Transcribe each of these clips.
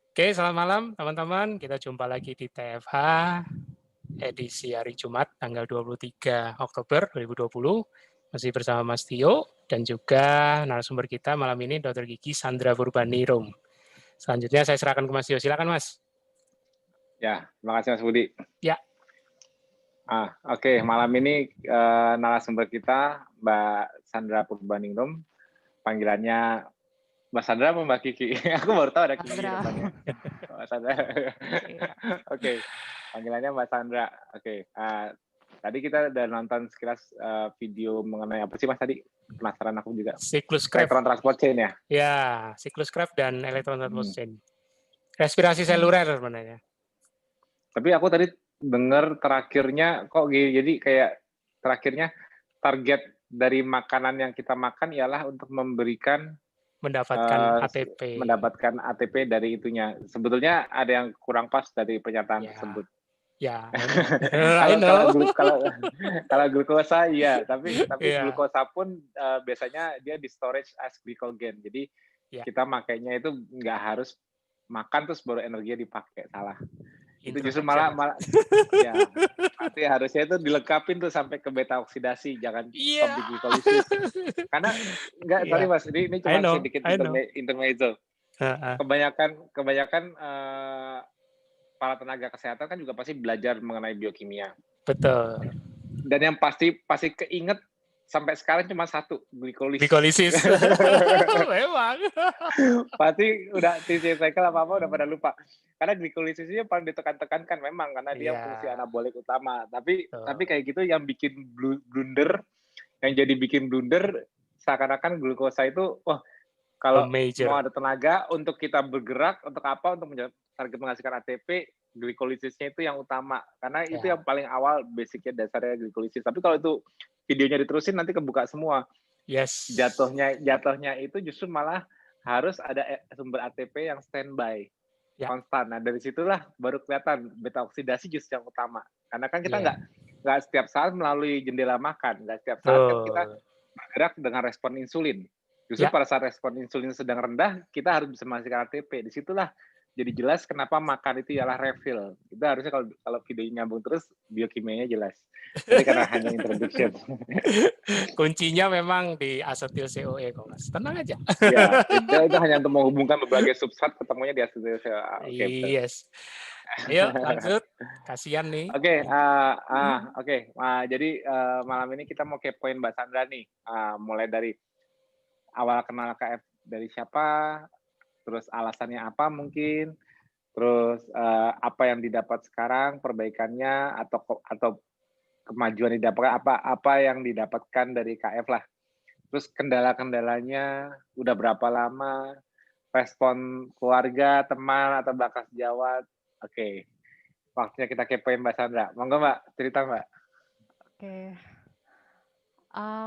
Oke, selamat malam teman-teman. Kita jumpa lagi di TFH edisi hari Jumat tanggal 23 Oktober 2020. Masih bersama Mas Tio dan juga narasumber kita malam ini Dr. Gigi Sandra Purbaningrum. Selanjutnya saya serahkan ke Mas Tio. Silakan Mas. Ya, terima kasih Mas Budi. Ya. Oke. Malam ini narasumber kita Mbak Sandra Purbaningrum. Panggilannya Mbak Sandra atau Mbak Kiki? Aku baru tahu ada Kiki di depannya. Mbak Sandra. Oke. Panggilannya Mbak Sandra. Oke. Tadi kita udah nonton sekilas video mengenai apa sih Mas tadi? Penasaran aku juga. Siklus Krebs. Elektron transport chain ya? Ya, siklus Krebs dan elektron transport chain. Respirasi seluler sebenarnya. Tapi aku tadi dengar terakhirnya kok jadi kayak terakhirnya target dari makanan yang kita makan ialah untuk mendapatkan ATP. Mendapatkan ATP dari itunya. Sebetulnya ada yang kurang pas dari pernyataan tersebut. Ya, kalau glukosa iya, tapi glukosa pun biasanya dia di storage as glycogen. Jadi kita makainya itu nggak harus makan terus baru energinya dipakai, salah. Itu justru malah ya, berarti harusnya itu dilengkapin tuh sampai ke beta oksidasi, jangan stop di glikolisis. Karena enggak, sorry Mas, ini cuma sedikit intermezzo. Kebanyakan para tenaga kesehatan kan juga pasti belajar mengenai biokimia. Betul. Dan yang pasti keinget sampai sekarang cuma satu, glikolisis. Memang. Pasti udah TC cycle apa-apa udah pada lupa. Karena glikolisisnya paling ditekan-tekankan memang karena dia fungsi anabolik utama. Tapi kayak gitu yang bikin blunder, yang jadi bikin blunder seakan-akan glukosa itu kalau mau ada tenaga untuk kita bergerak, untuk apa, untuk target menghasilkan ATP, glikolisisnya itu yang utama. Karena itu yang paling awal basicnya dasarnya glikolisis. Tapi kalau itu videonya diterusin nanti kebuka semua. Yes. Jatuhnya itu justru malah harus ada sumber ATP yang standby, konstan. Nah dari situlah baru kelihatan beta oksidasi justru yang utama. Karena kan kita nggak setiap saat melalui jendela makan, nggak setiap saat kan kita bergerak dengan respon insulin. Justru pada saat respon insulin sedang rendah, kita harus bisa menghasilkan ATP. Disitulah jadi jelas kenapa makan itu ialah refill. Itu harusnya kalau videonya nyambung terus, biokimianya jelas. Jadi karena hanya introduction. Kuncinya memang di asetil CoE kok Mas. Tenang aja. Ya, itu hanya untuk menghubungkan berbagai substrat ketemunya di asetil CoE. Yes. Ayo lanjut. Kasian nih. Oke. Jadi malam ini kita mau kepoin Mbak Sandra nih. Mulai dari awal kenal KF dari siapa, terus alasannya apa mungkin, terus apa yang didapat sekarang, perbaikannya atau kemajuan didapatkan apa yang didapatkan dari KF lah. Terus kendala-kendalanya udah berapa lama, respon keluarga, teman atau bahkan sejawat. Oke. Waktunya kita kepoin Mbak Sandra. Monggo Mbak, cerita Mbak. Oke.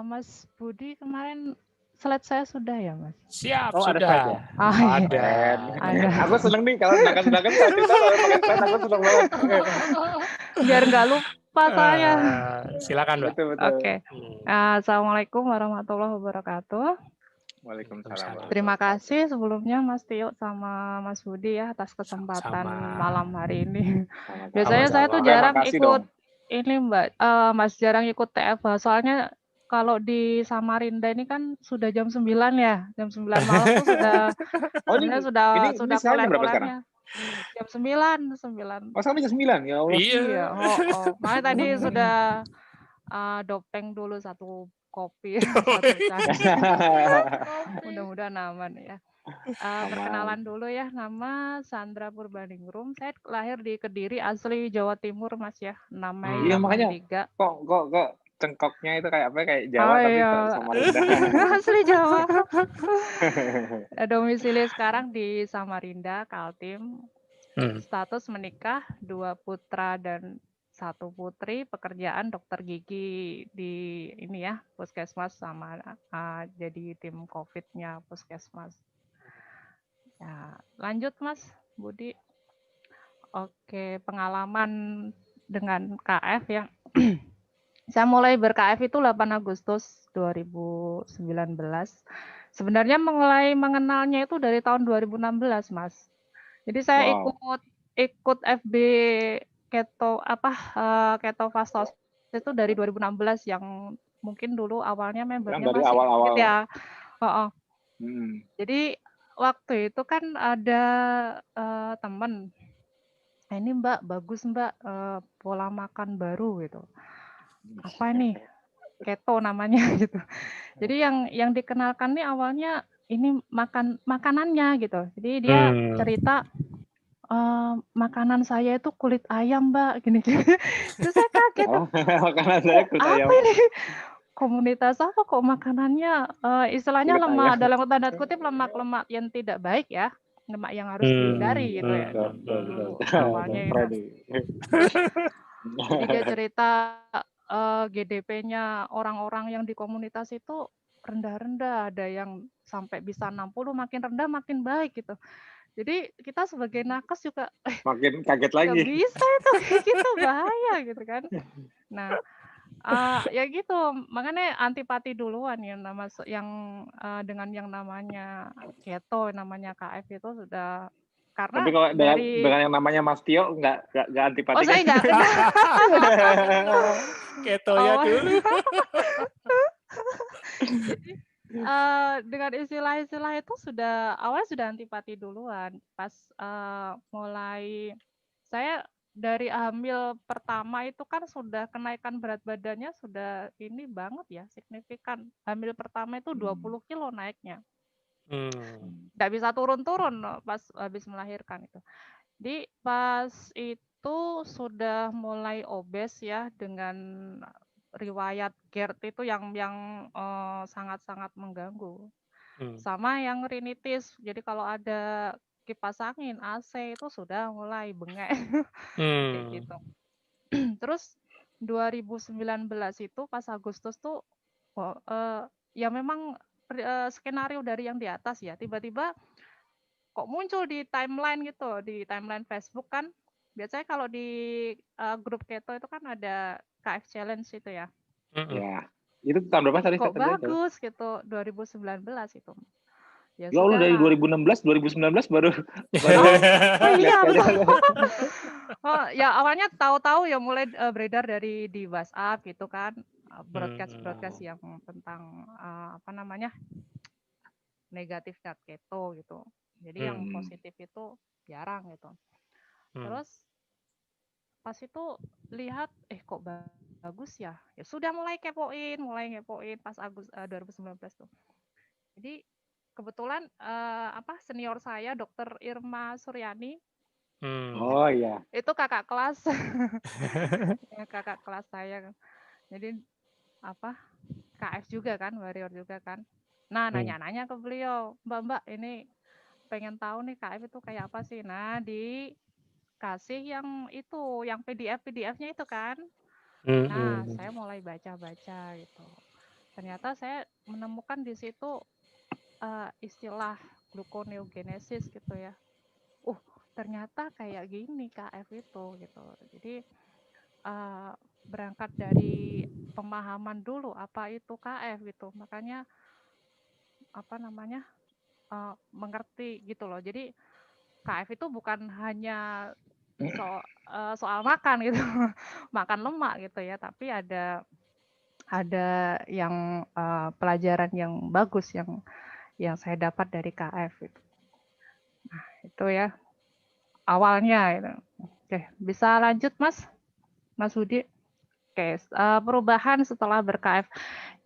Mas Budi kemarin slide saya sudah ya Mas? Siap, sudah. Ada slide ya? Ada. Aku seneng nih kalau sedangkan saat kita kalau pakai slide aku seneng banget. Biar nggak lupa saya. Silakan Mbak. Betul. Oke. Assalamualaikum warahmatullahi wabarakatuh. Waalaikumsalam. Terima kasih sebelumnya Mas Tio sama Mas Budi ya atas kesempatan malam hari ini. Biasanya saya tuh jarang ikut ini Mbak, Mas jarang ikut TFH soalnya kalau di Samarinda ini kan sudah jam 9 ya, jam 9 malam tuh sudah koler-kolernya. Jam 9. Oh sampai jam 9 ya Allah. Iya. Makanya tadi sudah dopeng dulu satu kopi, satu cairan. Mudah-mudahan aman ya. Perkenalan dulu ya, nama Sandra Purbaningrum. Saya lahir di Kediri, asli Jawa Timur Mas ya. 6 Mei 83. Kok cengkoknya itu kayak apa? Kayak Jawa tapi Samarinda. Asli Jawa. Domisili sekarang di Samarinda, Kaltim. Status menikah, 2 putra dan 1 putri, pekerjaan dokter gigi di ini ya, puskesmas sama jadi tim COVID-nya puskesmas. Ya, lanjut Mas Budi. Oke, pengalaman dengan KF ya. Saya mulai ber-KF itu 8 Agustus 2019. Sebenarnya mulai mengenalnya itu dari tahun 2016, Mas. Jadi saya Wow. ikut FB Keto Fast House itu dari 2016 yang mungkin dulu awalnya Yang membernya dari masih dikit awal-awal. ya. Heeh. Jadi waktu itu kan ada temen, ini Mbak bagus Mbak pola makan baru gitu. Apa nih? Keto namanya gitu. Jadi yang dikenalkan nih awalnya ini makanannya gitu. Jadi dia cerita makanan saya itu kulit ayam Mbak gini-gini. Terus saya kaget. Oh, makanan saya kulit ayam. Apa ini? Komunitas apa kok makanannya istilahnya Kulit lemak ayam. dalam tanda kutip lemak-lemak yang tidak baik ya. Lemak yang harus dihindari gitu ya. Dulu awalnya itu. Jadi dia cerita GDP-nya orang-orang yang di komunitas itu rendah-rendah, ada yang sampai bisa 60, makin rendah makin baik gitu. Jadi kita sebagai nakes juga makin kaget lagi. Nggak bisa itu kayak gitu, bahaya gitu kan. Nah, ya gitu, makanya antipati duluan ya yang dengan yang namanya keto, namanya KF itu sudah karena Tapi kalau dari dengan yang namanya Mas Tio nggak antipati Oh, saya kan? nggak kenal. Keto ya dulu. Jadi dengan istilah-istilah itu awalnya sudah antipati duluan. Pas mulai saya dari hamil pertama itu kan sudah kenaikan berat badannya sudah ini banget ya, signifikan. Hamil pertama itu 20 kilo naiknya. Nggak bisa turun-turun pas habis melahirkan itu. Jadi pas itu sudah mulai obes ya dengan riwayat GERD itu yang sangat-sangat mengganggu. Sama yang rinitis. Jadi kalau ada kipas angin, AC itu sudah mulai bengek. Kayak gitu. Terus 2019 itu pas Agustus tuh ya memang skenario dari yang di atas ya. Tiba-tiba kok muncul di timeline gitu, di timeline Facebook kan. Biasanya kalau di grup keto itu kan ada KF Challenge itu ya. Ya, itu tahun berapa tadi? Kok bagus gitu, 2019 itu. Ya Allah, dari 2016, 2019 baru oh iya betul. Ya awalnya tahu-tahu ya mulai beredar di WhatsApp gitu kan, broadcast yang tentang apa namanya negatif keto gitu. Jadi yang positif itu jarang gitu. Terus pas itu lihat kok bagus ya. Ya sudah mulai ngepoin pas Agustus 2019 tuh. Jadi kebetulan senior saya Dr. Irma Suryani. Oh iya. Itu kakak kelas. Ya, kakak kelas saya. Jadi KF juga kan, warrior juga kan. Nah, nanya-nanya ke beliau, Mbak, ini pengen tahu nih KF itu kayak apa sih? Nah, dikasih yang PDF-nya itu kan. Nah, saya mulai baca-baca gitu. Ternyata saya menemukan di situ istilah gluconeogenesis gitu ya. Ternyata kayak gini KF itu gitu. Jadi berangkat dari pemahaman dulu apa itu KF gitu. Makanya mengerti gitu loh. Jadi KF itu bukan hanya soal makan gitu, makan lemak gitu ya, tapi ada yang pelajaran yang bagus yang saya dapat dari KF itu. Nah, itu ya awalnya itu. Oke, bisa lanjut Mas Budi. Oke, perubahan setelah ber-KF.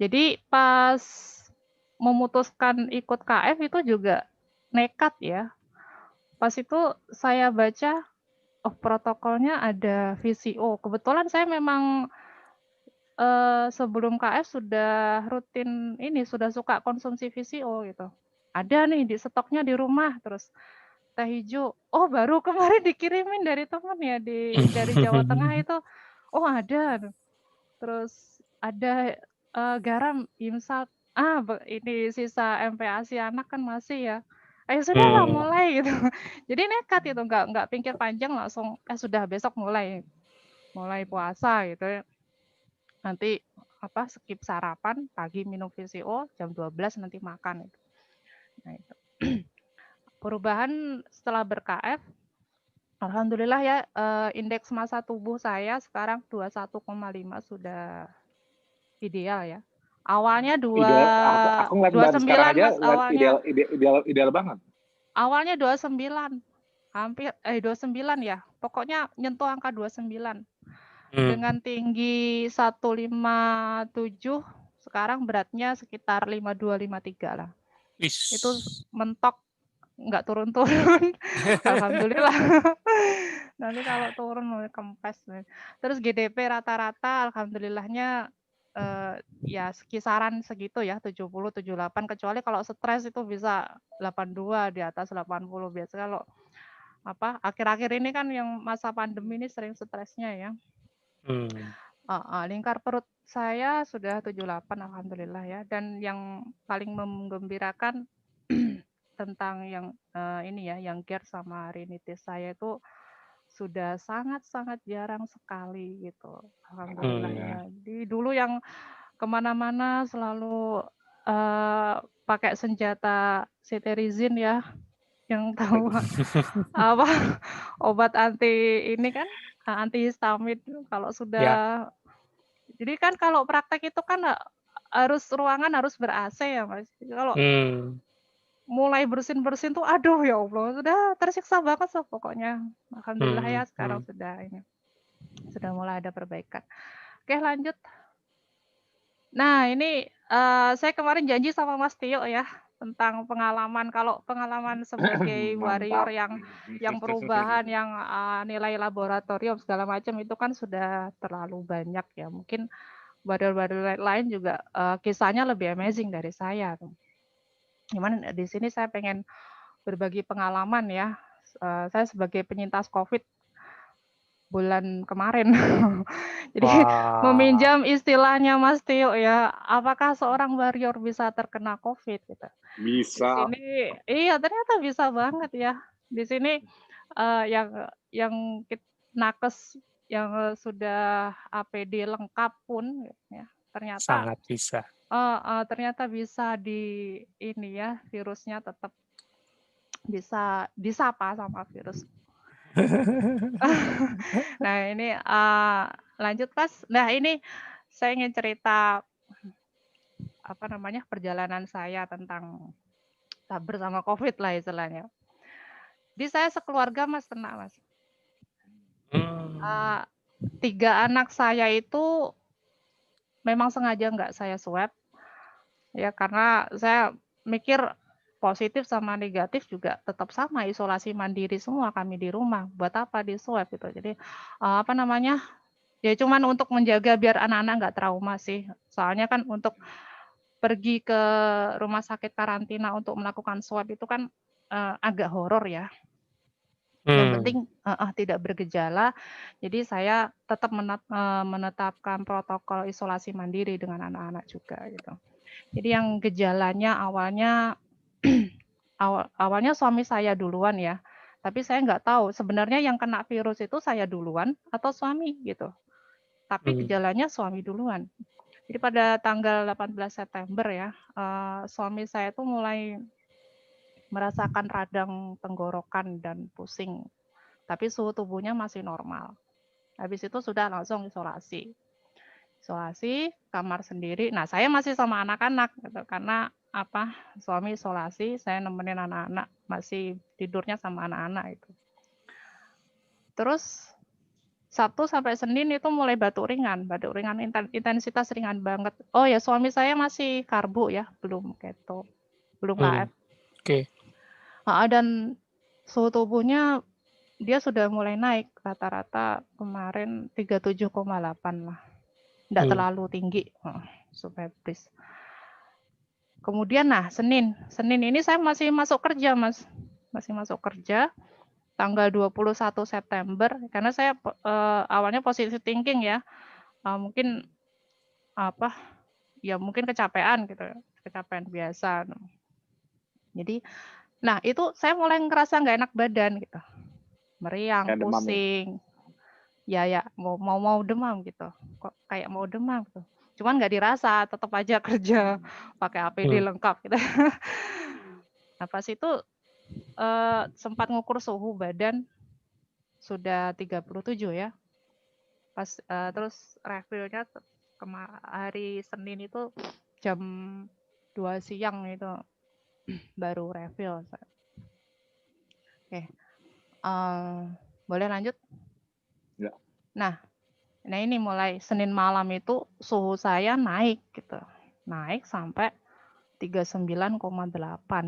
Jadi pas memutuskan ikut KF itu juga nekat ya. Pas itu saya baca, protokolnya ada VCO. Kebetulan saya memang sebelum KF sudah rutin sudah suka konsumsi VCO gitu. Ada nih di stoknya di rumah, terus teh hijau. Oh, baru kemarin dikirimin dari teman ya dari Jawa Tengah itu. Oh, ada. Terus ada garam Imsat. Ini sisa MPASI anak kan masih ya. Sudahlah mulai gitu. Jadi nekat itu, nggak pikir panjang, langsung sudah besok mulai puasa gitu ya. Nanti skip sarapan, pagi minum VCO, jam 12 nanti makan itu. Nah itu. perubahan setelah ber-KF, alhamdulillah ya, indeks massa tubuh saya sekarang 21,5 sudah ideal ya. Awalnya Aku ngeliat bahan sekarang 29 aja Mas awalnya. ideal banget. Awalnya 29. Hampir 29 ya. Pokoknya nyentuh angka 29. Dengan tinggi 157, sekarang beratnya sekitar 52 53 lah. Itu mentok, nggak turun-turun. Alhamdulillah. Nanti kalau turun kempes. Terus GDP rata-rata alhamdulillahnya ya kisaran segitu ya, 70 78, kecuali kalau stres itu bisa 82, di atas 80. Biasa kalau akhir-akhir ini kan yang masa pandemi ini sering stresnya ya. Lingkar perut saya sudah 78 alhamdulillah ya. Dan yang paling menggembirakan tentang yang ini ya, yang GERD sama rinitis saya itu sudah sangat-sangat jarang sekali gitu. Alhamdulillahnya. Di dulu yang kemana-mana selalu pakai senjata cetirizine ya, yang tahu obat anti ini kan, antihistamin kalau sudah. Jadi kan kalau praktek itu kan ruangan harus ber-AC ya Mas. Kalau mulai bersin-bersin tuh aduh ya Allah, sudah tersiksa banget pokoknya. Alhamdulillah ya sekarang sudah mulai ada perbaikan. Oke, lanjut. Nah, ini saya kemarin janji sama Mas Tio ya tentang pengalaman. Kalau pengalaman sebagai warrior yang perubahan, yang nilai laboratorium segala macam itu kan sudah terlalu banyak ya. Mungkin warrior-warrior lain juga kisahnya lebih amazing dari saya. Gimana di sini saya pengen berbagi pengalaman ya. Saya sebagai penyintas COVID bulan kemarin. Jadi meminjam istilahnya Mas Tio ya, apakah seorang warrior bisa terkena COVID gitu. Bisa. Di sini iya ternyata bisa banget ya. Di sini yang nakes yang sudah APD lengkap pun ya, ternyata sangat bisa. Ternyata bisa di ini ya, virusnya tetap bisa disapa sama virus. Nah ini lanjut Mas. Nah ini saya ingin cerita perjalanan saya tentang bersama COVID lah istilahnya. Jadi saya sekeluarga Mas kena Mas. 3 anak saya itu memang sengaja nggak saya swab ya karena saya mikir positif sama negatif juga tetap sama, isolasi mandiri semua kami di rumah. Buat apa di swab gitu. Jadi ya cuman untuk menjaga biar anak-anak nggak trauma sih. Soalnya kan untuk pergi ke rumah sakit karantina untuk melakukan swab itu kan agak horor ya. Yang penting tidak bergejala. Jadi saya tetap menetapkan protokol isolasi mandiri dengan anak-anak juga gitu. Jadi yang gejalanya awalnya suami saya duluan ya. Tapi saya nggak tahu sebenarnya yang kena virus itu saya duluan atau suami gitu. Tapi gejalanya suami duluan. Jadi pada tanggal 18 September ya, suami saya itu mulai merasakan radang tenggorokan dan pusing. Tapi suhu tubuhnya masih normal. Habis itu sudah langsung isolasi. Isolasi, kamar sendiri. Nah, saya masih sama anak-anak gitu karena suami isolasi, saya nemenin anak-anak, masih tidurnya sama anak-anak itu. Terus Sabtu sampai Senin itu mulai batuk ringan intensitas ringan banget. Oh ya, suami saya masih karbo ya, belum keto, belum KF. Oke. Dan suhu tubuhnya dia sudah mulai naik, rata-rata kemarin 37,8 lah. Enggak terlalu tinggi, subfebris. Kemudian Senin ini saya masih masuk kerja, Mas. Masih masuk kerja tanggal 21 September karena saya awalnya positive thinking ya. Mungkin mungkin kecapean gitu. Kecapean biasa. Jadi itu saya mulai ngerasa nggak enak badan gitu. Meriang, pusing. Ya mau demam gitu. Kok kayak mau demam gitu. Cuman nggak dirasa, tetap aja kerja pakai APD lengkap gitu. Pas itu sempat ngukur suhu badan sudah 37 ya. Pas terus refillnya hari Senin itu jam 2 siang itu baru refill. Oke. Boleh lanjut? Ya. Nah ini mulai Senin malam itu suhu saya naik gitu. Naik sampai 39,8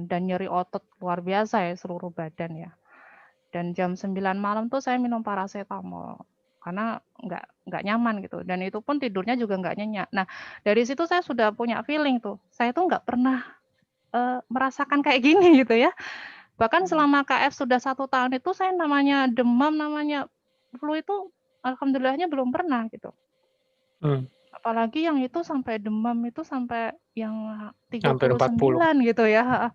dan nyeri otot luar biasa ya seluruh badan ya. Dan jam 9 malam tuh saya minum paracetamol karena nggak nyaman gitu. Dan itu pun tidurnya juga nggak nyenyak. Nah dari situ saya sudah punya feeling tuh. Saya tuh nggak pernah merasakan kayak gini gitu ya. Bahkan selama KF sudah 1 tahun itu saya namanya demam, namanya flu itu alhamdulillahnya belum pernah gitu. Apalagi yang itu sampai demam itu sampai yang Hampir 39 gitu ya.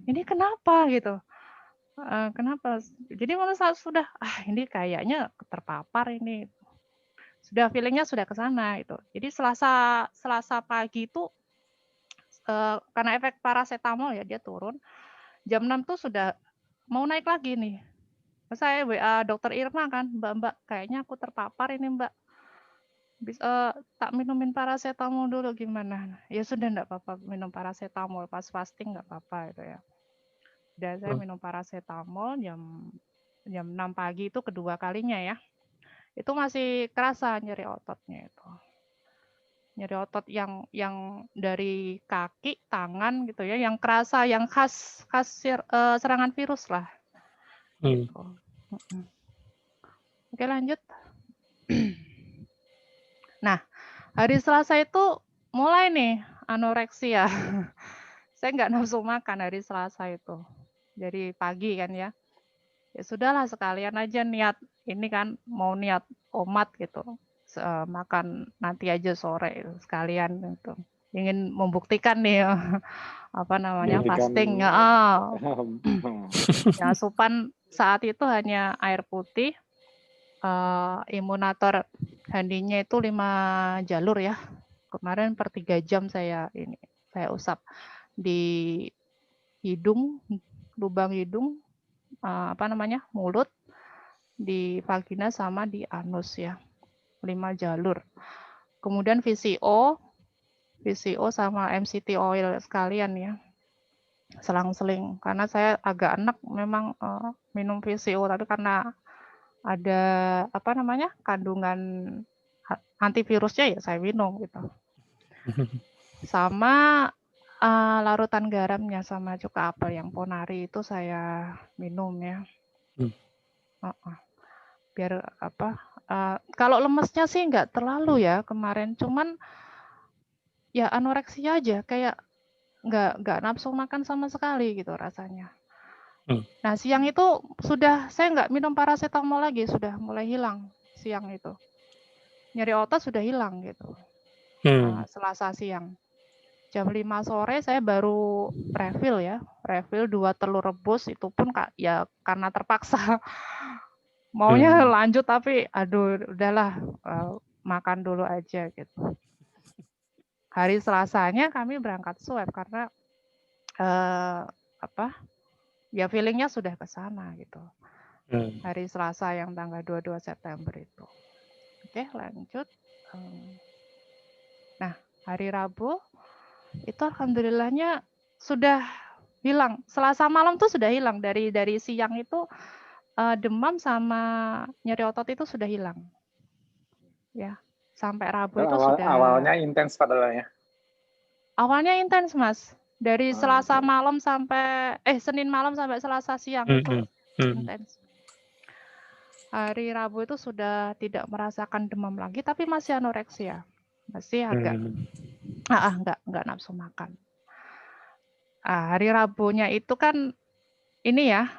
Ini kenapa gitu? Kenapa? Jadi menurut saya sudah ini kayaknya terpapar ini. Sudah feelingnya sudah ke sana gitu. Jadi Selasa pagi itu karena efek paracetamol ya dia turun. Jam 6 tuh sudah mau naik lagi nih. Saya WA dokter Irma kan, Mbak, kayaknya aku terpapar ini Mbak. Bisa tak minumin paracetamol dulu gimana? Ya sudah enggak apa-apa minum paracetamol pas fasting enggak apa-apa itu ya. Udah saya minum paracetamol jam 6 pagi itu kedua kalinya ya. Itu masih kerasa nyeri ototnya itu. Nyeri otot yang dari kaki, tangan gitu ya, yang kerasa yang khas serangan virus lah. Gitu. Oke lanjut. Nah, hari Selasa itu mulai nih anoreksia. Saya nggak nafsu makan hari Selasa itu. Jadi pagi kan ya. Ya sudahlah sekalian aja niat ini kan mau niat omat gitu. Makan nanti aja sore sekalian gitu. Ingin membuktikan nih apa namanya fasting. Ya, asupan saat itu hanya air putih. Imunator handinya itu 5 jalur ya. Kemarin per 3 jam saya usap di hidung, lubang hidung, mulut, di vagina sama di anus ya. 5 jalur. Kemudian VCO sama MCT oil sekalian ya. Selang-seling. Karena saya agak enak memang minum VCO, tapi karena ada kandungan antivirusnya ya saya minum gitu. Sama larutan garamnya sama cuka apel yang Ponari itu saya minum ya. Biar kalau lemesnya sih nggak terlalu ya kemarin, cuman ya anoreksia aja kayak nggak nafsu makan sama sekali gitu rasanya. Nah siang itu saya nggak minum paracetamol lagi, sudah mulai hilang siang itu. Nyeri otot sudah hilang gitu. Selasa siang. Jam 5 sore saya baru refill ya. Refill 2 telur rebus itu pun ya karena terpaksa. Maunya lanjut tapi aduh udahlah makan dulu aja gitu. Hari Selasanya kami berangkat swab karena ya feelingnya sudah ke sana gitu. Hari Selasa yang tanggal 22 September itu. Oke, lanjut. Nah, hari Rabu itu alhamdulillahnya sudah hilang. Selasa malam tuh sudah hilang dari siang itu demam sama nyeri otot itu sudah hilang. Ya, sampai Rabu itu sudah. Awalnya intens padahal ya. Awalnya intens, Mas. Dari Selasa malam sampai Senin malam sampai Selasa siang itu intens. Hari Rabu itu sudah tidak merasakan demam lagi, tapi masih anoreksia, masih agak nggak nafsu makan. Hari Rabunya itu kan ini ya,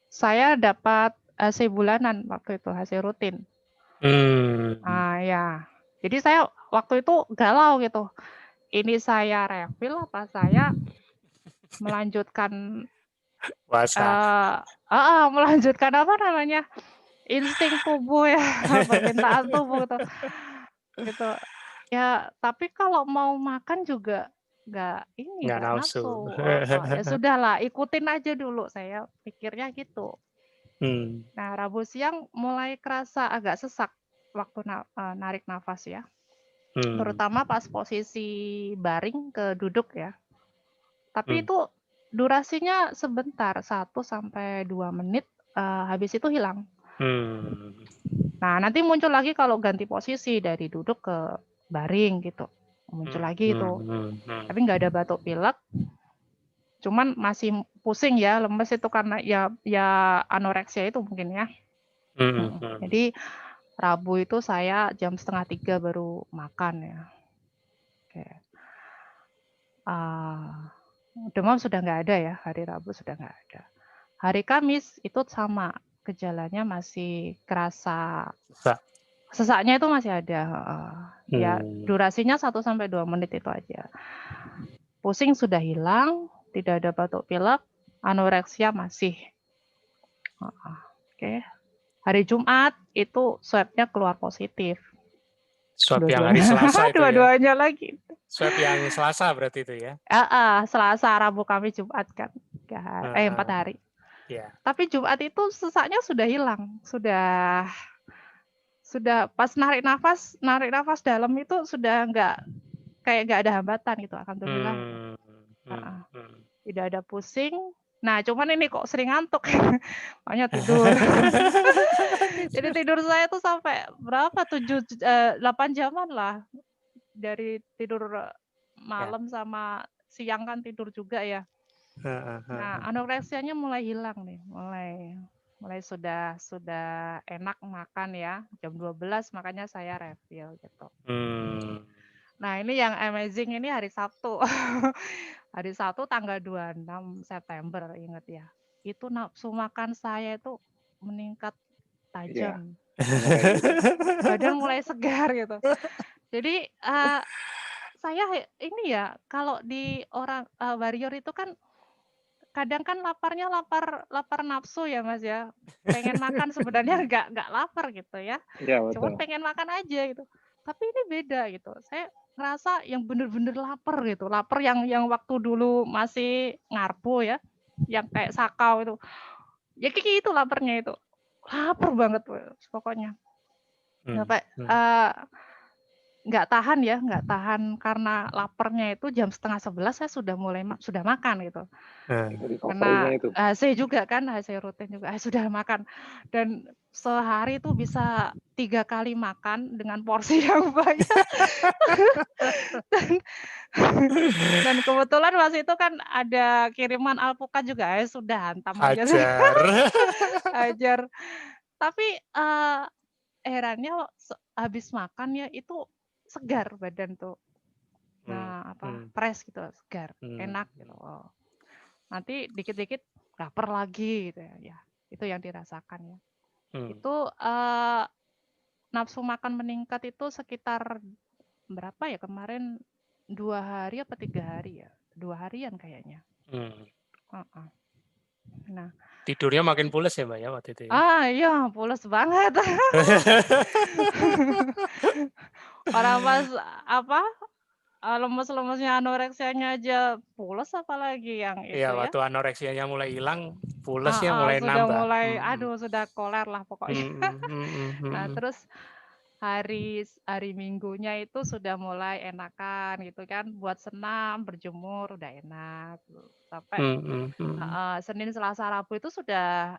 saya dapat AC bulanan waktu itu, AC rutin. Ya, jadi saya waktu itu galau gitu. Ini saya refill apa saya melanjutkan melanjutkan insting tubuh ya, permintaan tubuh gitu. Ya, tapi kalau mau makan juga Nggak nggak nafsu. nafsu. Ya sudahlah, ikutin aja dulu, saya pikirnya gitu. Nah, Rabu siang mulai kerasa agak sesak waktu narik nafas ya, terutama pas posisi baring ke duduk ya. Tapi itu durasinya sebentar, 1-2 menit, habis itu hilang. Nah, nanti muncul lagi kalau ganti posisi dari duduk ke baring gitu, muncul lagi itu. Tapi nggak ada batuk pilek, cuman masih pusing ya, lemes itu karena ya anoreksia itu mungkin ya. Jadi Rabu itu saya jam 2:30 baru makan ya. Oke. Demam sudah nggak ada ya, hari Rabu sudah nggak ada. Hari Kamis itu sama, gejalanya masih kerasa, sesaknya itu masih ada. Ya durasinya 1-2 menit itu aja. Pusing sudah hilang, tidak ada batuk pilek, anoreksia masih. Oke. Hari Jumat itu swabnya keluar positif. Swab yang hari Selasa itu ya? Dua-duanya lagi. Swab yang Selasa berarti itu ya? Selasa, Rabu, Kamis, Jumat kan. 4 hari. Yeah. Tapi Jumat itu sesaknya sudah hilang. Sudah pas narik nafas dalam itu sudah nggak ada hambatan gitu, alhamdulillah. Tidak ada pusing. Nah, cuman ini kok sering ngantuk. Makanya tidur. Jadi tidur saya tuh sampai berapa? 8 jaman lah. Dari tidur malam sama siang kan tidur juga ya. Nah, anoreksianya mulai hilang nih. Mulai sudah enak makan ya. Jam 12 makanya saya refill gitu. Nah, ini yang amazing ini hari Sabtu. Hari Sabtu tanggal 26 September, ingat ya. Itu nafsu makan saya itu meningkat tajam. Badan mulai segar gitu. Jadi saya ini ya, kalau di orang warrior itu kan kadang kan lapar nafsu ya Mas ya. Pengen makan sebenarnya nggak lapar gitu ya. Cuman pengen makan aja gitu. Tapi ini beda gitu. Saya ngerasa yang bener-bener lapar gitu. Lapar yang waktu dulu masih ngarpo ya. Yang kayak sakau itu. Ya kayak gitu laparnya itu. Lapar banget pokoknya. Sampai nggak tahan karena laparnya itu jam 10:30 saya sudah sudah makan gitu. Karena AC juga kan, AC rutin juga, sudah makan. Dan sehari itu bisa 3 kali makan dengan porsi yang banyak. dan kebetulan waktu itu kan ada kiriman alpukat juga, sudah hantam aja. Hajar. Tapi herannya habis makan ya itu segar badan tuh. Nah, fresh gitu, segar, enak gitu. Nanti dikit-dikit lapar lagi gitu ya. Itu yang dirasakan ya. Itu nafsu makan meningkat itu sekitar berapa ya kemarin, 2 hari apa 3 hari ya? 2 harian kayaknya. Nah, tidurnya makin pules ya Mbak ya waktu itu ya? Iya, pules banget. Orang pas lemes-lemesnya anoreksianya aja pules, apalagi yang itu ya. Waktu anoreksianya mulai hilang, pulesnya mulai sudah nambah. mulai sudah koler lah pokoknya. Nah, terus hari Minggunya itu sudah mulai enakan gitu kan, buat senam, berjemur udah enak. Sampai Senin, Selasa, Rabu itu saya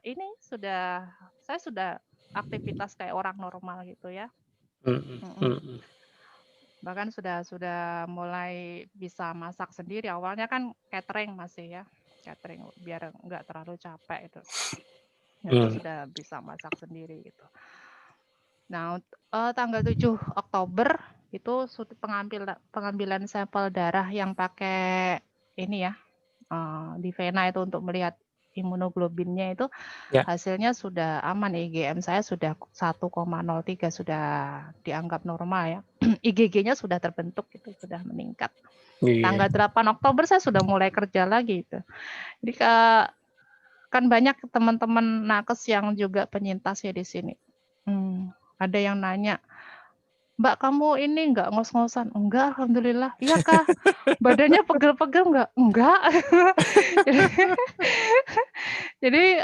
sudah aktivitas kayak orang normal gitu ya. Bahkan sudah mulai bisa masak sendiri. Awalnya kan catering masih ya, catering biar nggak terlalu capek itu. Itu sudah bisa masak sendiri gitu. Nah, tanggal 7 Oktober itu pengambilan sampel darah yang pakai ini ya, di vena itu untuk melihat imunoglobinnya itu hasilnya sudah aman. IgM saya sudah 1,03, sudah dianggap normal ya. IgG-nya sudah terbentuk gitu, sudah meningkat. Tanggal 8 Oktober saya sudah mulai kerja lagi gitu. Jadi kan banyak teman-teman nakes yang juga penyintas ya di sini. Ada yang nanya, Mbak kamu ini nggak ngos-ngosan? Enggak, alhamdulillah. Iya kah? Badannya pegel-pegel nggak? Enggak. Jadi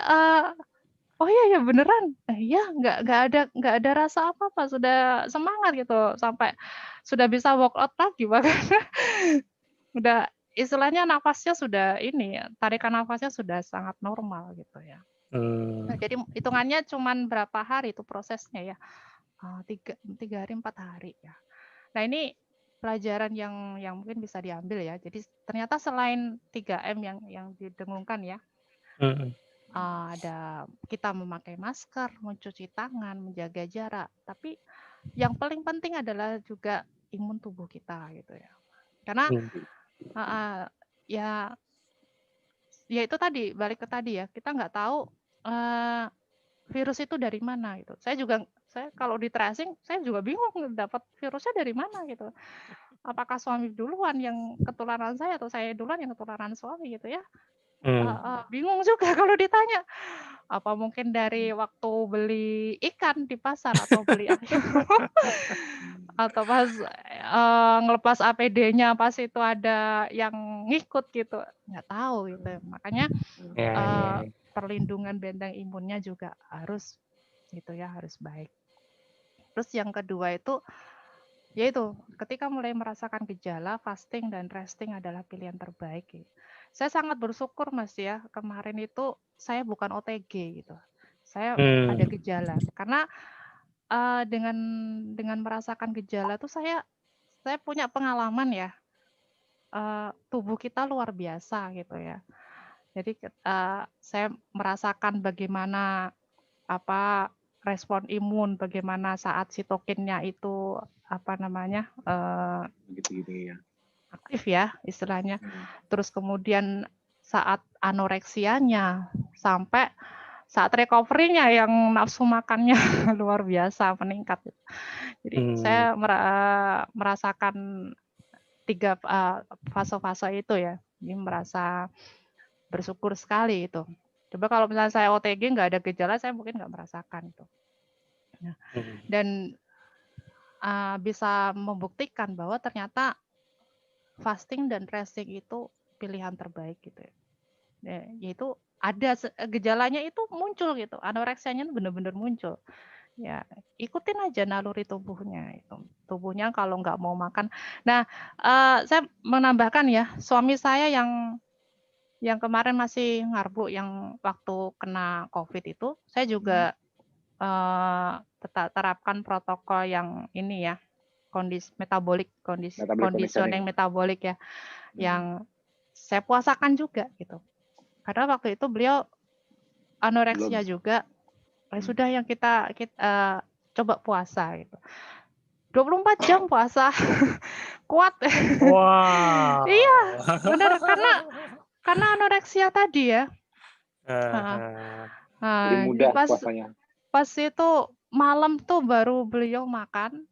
oh iya ya beneran? Iya nggak ada rasa apa-apa, sudah semangat gitu sampai sudah bisa workout lagi bahkan. Udah istilahnya nafasnya sudah ini, tarikan nafasnya sudah sangat normal gitu ya. Nah, jadi hitungannya cuman berapa hari itu prosesnya ya? 3 hari 4 hari ya. Nah, ini pelajaran yang mungkin bisa diambil ya. Jadi ternyata selain 3M yang didengungkan ya, ada kita memakai masker, mencuci tangan, menjaga jarak. Tapi yang paling penting adalah juga imun tubuh kita gitu ya. Karena ya itu tadi balik ke tadi ya, kita nggak tahu virus itu dari mana gitu. Saya kalau di tracing saya juga bingung dapat virusnya dari mana gitu. Apakah suami duluan yang ketularan saya atau saya duluan yang ketularan suami gitu ya. Bingung juga kalau ditanya. Apa mungkin dari waktu beli ikan di pasar atau beli atau pas ngelepas APD-nya pas itu ada yang ngikut gitu. Nggak tahu gitu. Makanya perlindungan benteng imunnya juga harus gitu ya, harus baik. Terus yang kedua itu yaitu ketika mulai merasakan gejala, fasting dan resting adalah pilihan terbaik. Gitu. Saya sangat bersyukur Mas ya, kemarin itu saya bukan OTG gitu. Saya ada gejala karena dengan merasakan gejala tuh saya punya pengalaman ya. Tubuh kita luar biasa gitu ya. Jadi saya merasakan bagaimana respon imun, bagaimana saat sitokinnya itu gitu-gitu ya. Aktif ya istilahnya. Terus kemudian saat anoreksianya sampai saat recovery-nya yang nafsu makannya luar biasa meningkat. Jadi saya merasakan 3 fase-fase itu ya. Ini merasa bersyukur sekali itu. Coba kalau misalnya saya OTG nggak ada gejala, saya mungkin nggak merasakan itu. Nah, dan bisa membuktikan bahwa ternyata fasting dan resting itu pilihan terbaik gitu ya. Yaitu ada gejalanya itu muncul gitu, anoreksianya benar-benar muncul. Ya, ikutin aja naluri tubuhnya itu. Tubuhnya kalau nggak mau makan. Nah, saya menambahkan ya, suami saya yang kemarin masih ngarbuk yang waktu kena COVID itu, saya juga terapkan protokol yang ini ya, conditioning metabolik ya, yang saya puasakan juga gitu. Karena waktu itu beliau anoreksia juga, sudah yang kita coba puasa gitu. 24 jam puasa, kuat. Wow. Iya, benar karena anoreksia tadi ya. Jadi mudah puasanya. Pas itu malam tuh baru beliau makan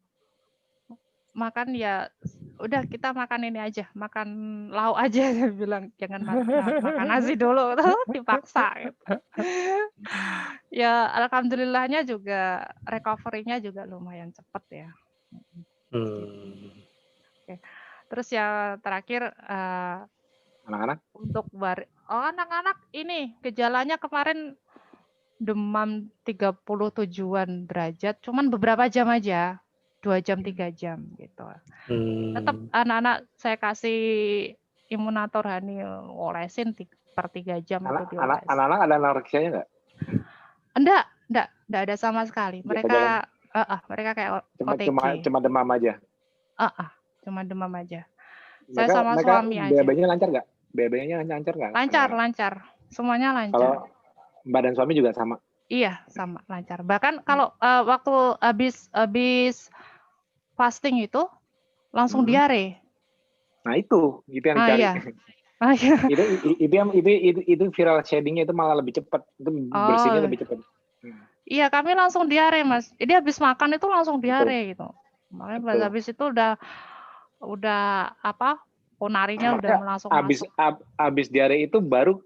ya udah kita makan ini aja, makan lauk aja, dia bilang jangan makan nasi dulu, dipaksa gitu. Ya alhamdulillahnya juga recovery-nya juga lumayan cepat ya. Oke. Terus yang terakhir anak-anak untuk anak-anak ini gejalanya kemarin demam 37-an derajat, cuman beberapa jam aja. 2 jam 3 jam gitu. Tetap anak-anak saya kasih imunator Hani olesin per 3 jam itu diolesin. Anak-anak ada anoreksianya nggak? Enggak ada sama sekali. Mereka kayak OTG. Cuma demam aja. Cuma demam aja. Saya sama suami aja. BAB-nya lancar nggak? BAB-nya lancar nggak? Lancar. Semuanya lancar. Kalau Mbak dan suami juga sama? Iya, sama lancar. Bahkan kalau waktu habis fasting itu langsung diare. Nah itu yang dicari. Iya. Itu viral shedding-nya itu malah lebih cepat. Itu bersihnya lebih cepat. Iya, kami langsung diare, Mas. Jadi habis makan itu langsung diare gitu. Makanya pas habis itu udah ponarinya udah langsung masuk. Habis diare itu baru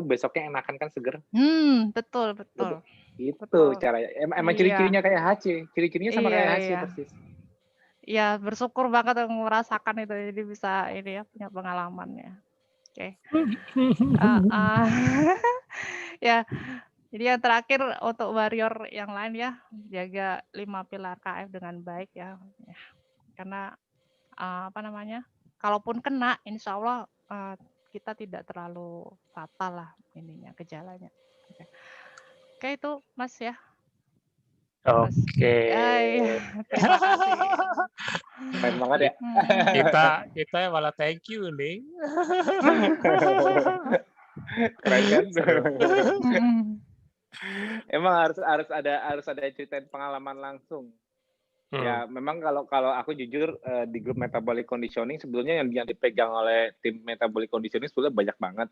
besoknya enakan kan seger. Betul. Itu caranya. Emang ciri-cirinya kayak HC. Ciri-cirinya sama kayak HC persis. ya bersyukur banget merasakan itu, jadi bisa ini ya, punya pengalamannya. Oke. Ya, jadi yang terakhir untuk warrior yang lain ya, jaga 5 pilar KF dengan baik ya. Karena apa namanya, kalaupun kena, insya Allah kita tidak terlalu fatal lah ininya gejalanya. Oke itu Mas ya. Mas. Oke. Iya, terima kasih. Keren banget ya. Kita malah thank you nih. Keren kan? Mm-mm. Emang harus ada ceritain pengalaman langsung. Ya memang kalau aku jujur di grup metabolic conditioning sebetulnya yang dipegang oleh tim metabolic conditioning sebetulnya banyak banget.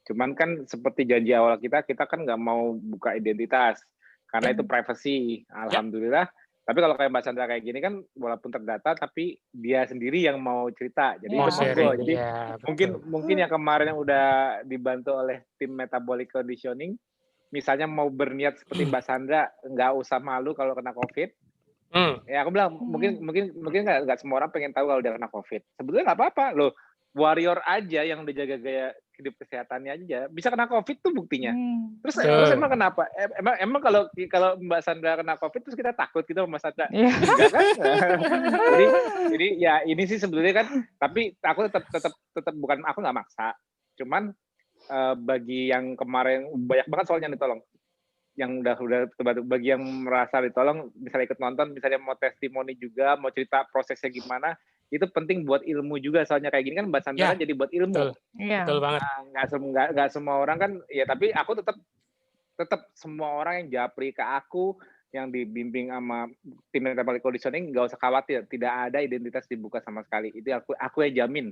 Cuman kan seperti janji awal kita kan nggak mau buka identitas karena itu privacy. Alhamdulillah. Tapi kalau kayak Mbak Sandra kayak gini kan walaupun terdata tapi dia sendiri yang mau cerita. Jadi Mau sharing. Jadi Ya, mungkin yang kemarin yang udah dibantu oleh tim metabolic conditioning misalnya mau berniat seperti Mbak Sandra nggak usah malu kalau kena COVID. Ya aku bilang mungkin nggak semua orang pengen tahu kalau dia kena COVID. Sebetulnya nggak apa-apa loh. Warrior aja yang udah jaga gaya hidup kesehatannya aja bisa kena COVID tuh buktinya. Terus emang kenapa? Emang kalau Mbak Sandra kena COVID terus kita takut gitu Mbak Sandra? Enggak kan? jadi ya ini sih sebetulnya kan. Tapi aku tetap bukan aku nggak maksa. Cuman bagi yang kemarin banyak banget soalnya nih tolong. Yang udah bagi yang merasa ditolong misalnya ikut nonton, misalnya mau testimoni juga, mau cerita prosesnya gimana, itu penting buat ilmu juga soalnya kayak gini kan Mbak Sandra jadi buat ilmu. Betul banget. Nggak semua orang kan ya tapi aku tetap semua orang yang japri ke aku yang dibimbing sama tim metabolic conditioning nggak usah khawatir, tidak ada identitas dibuka sama sekali. Itu aku yang jamin.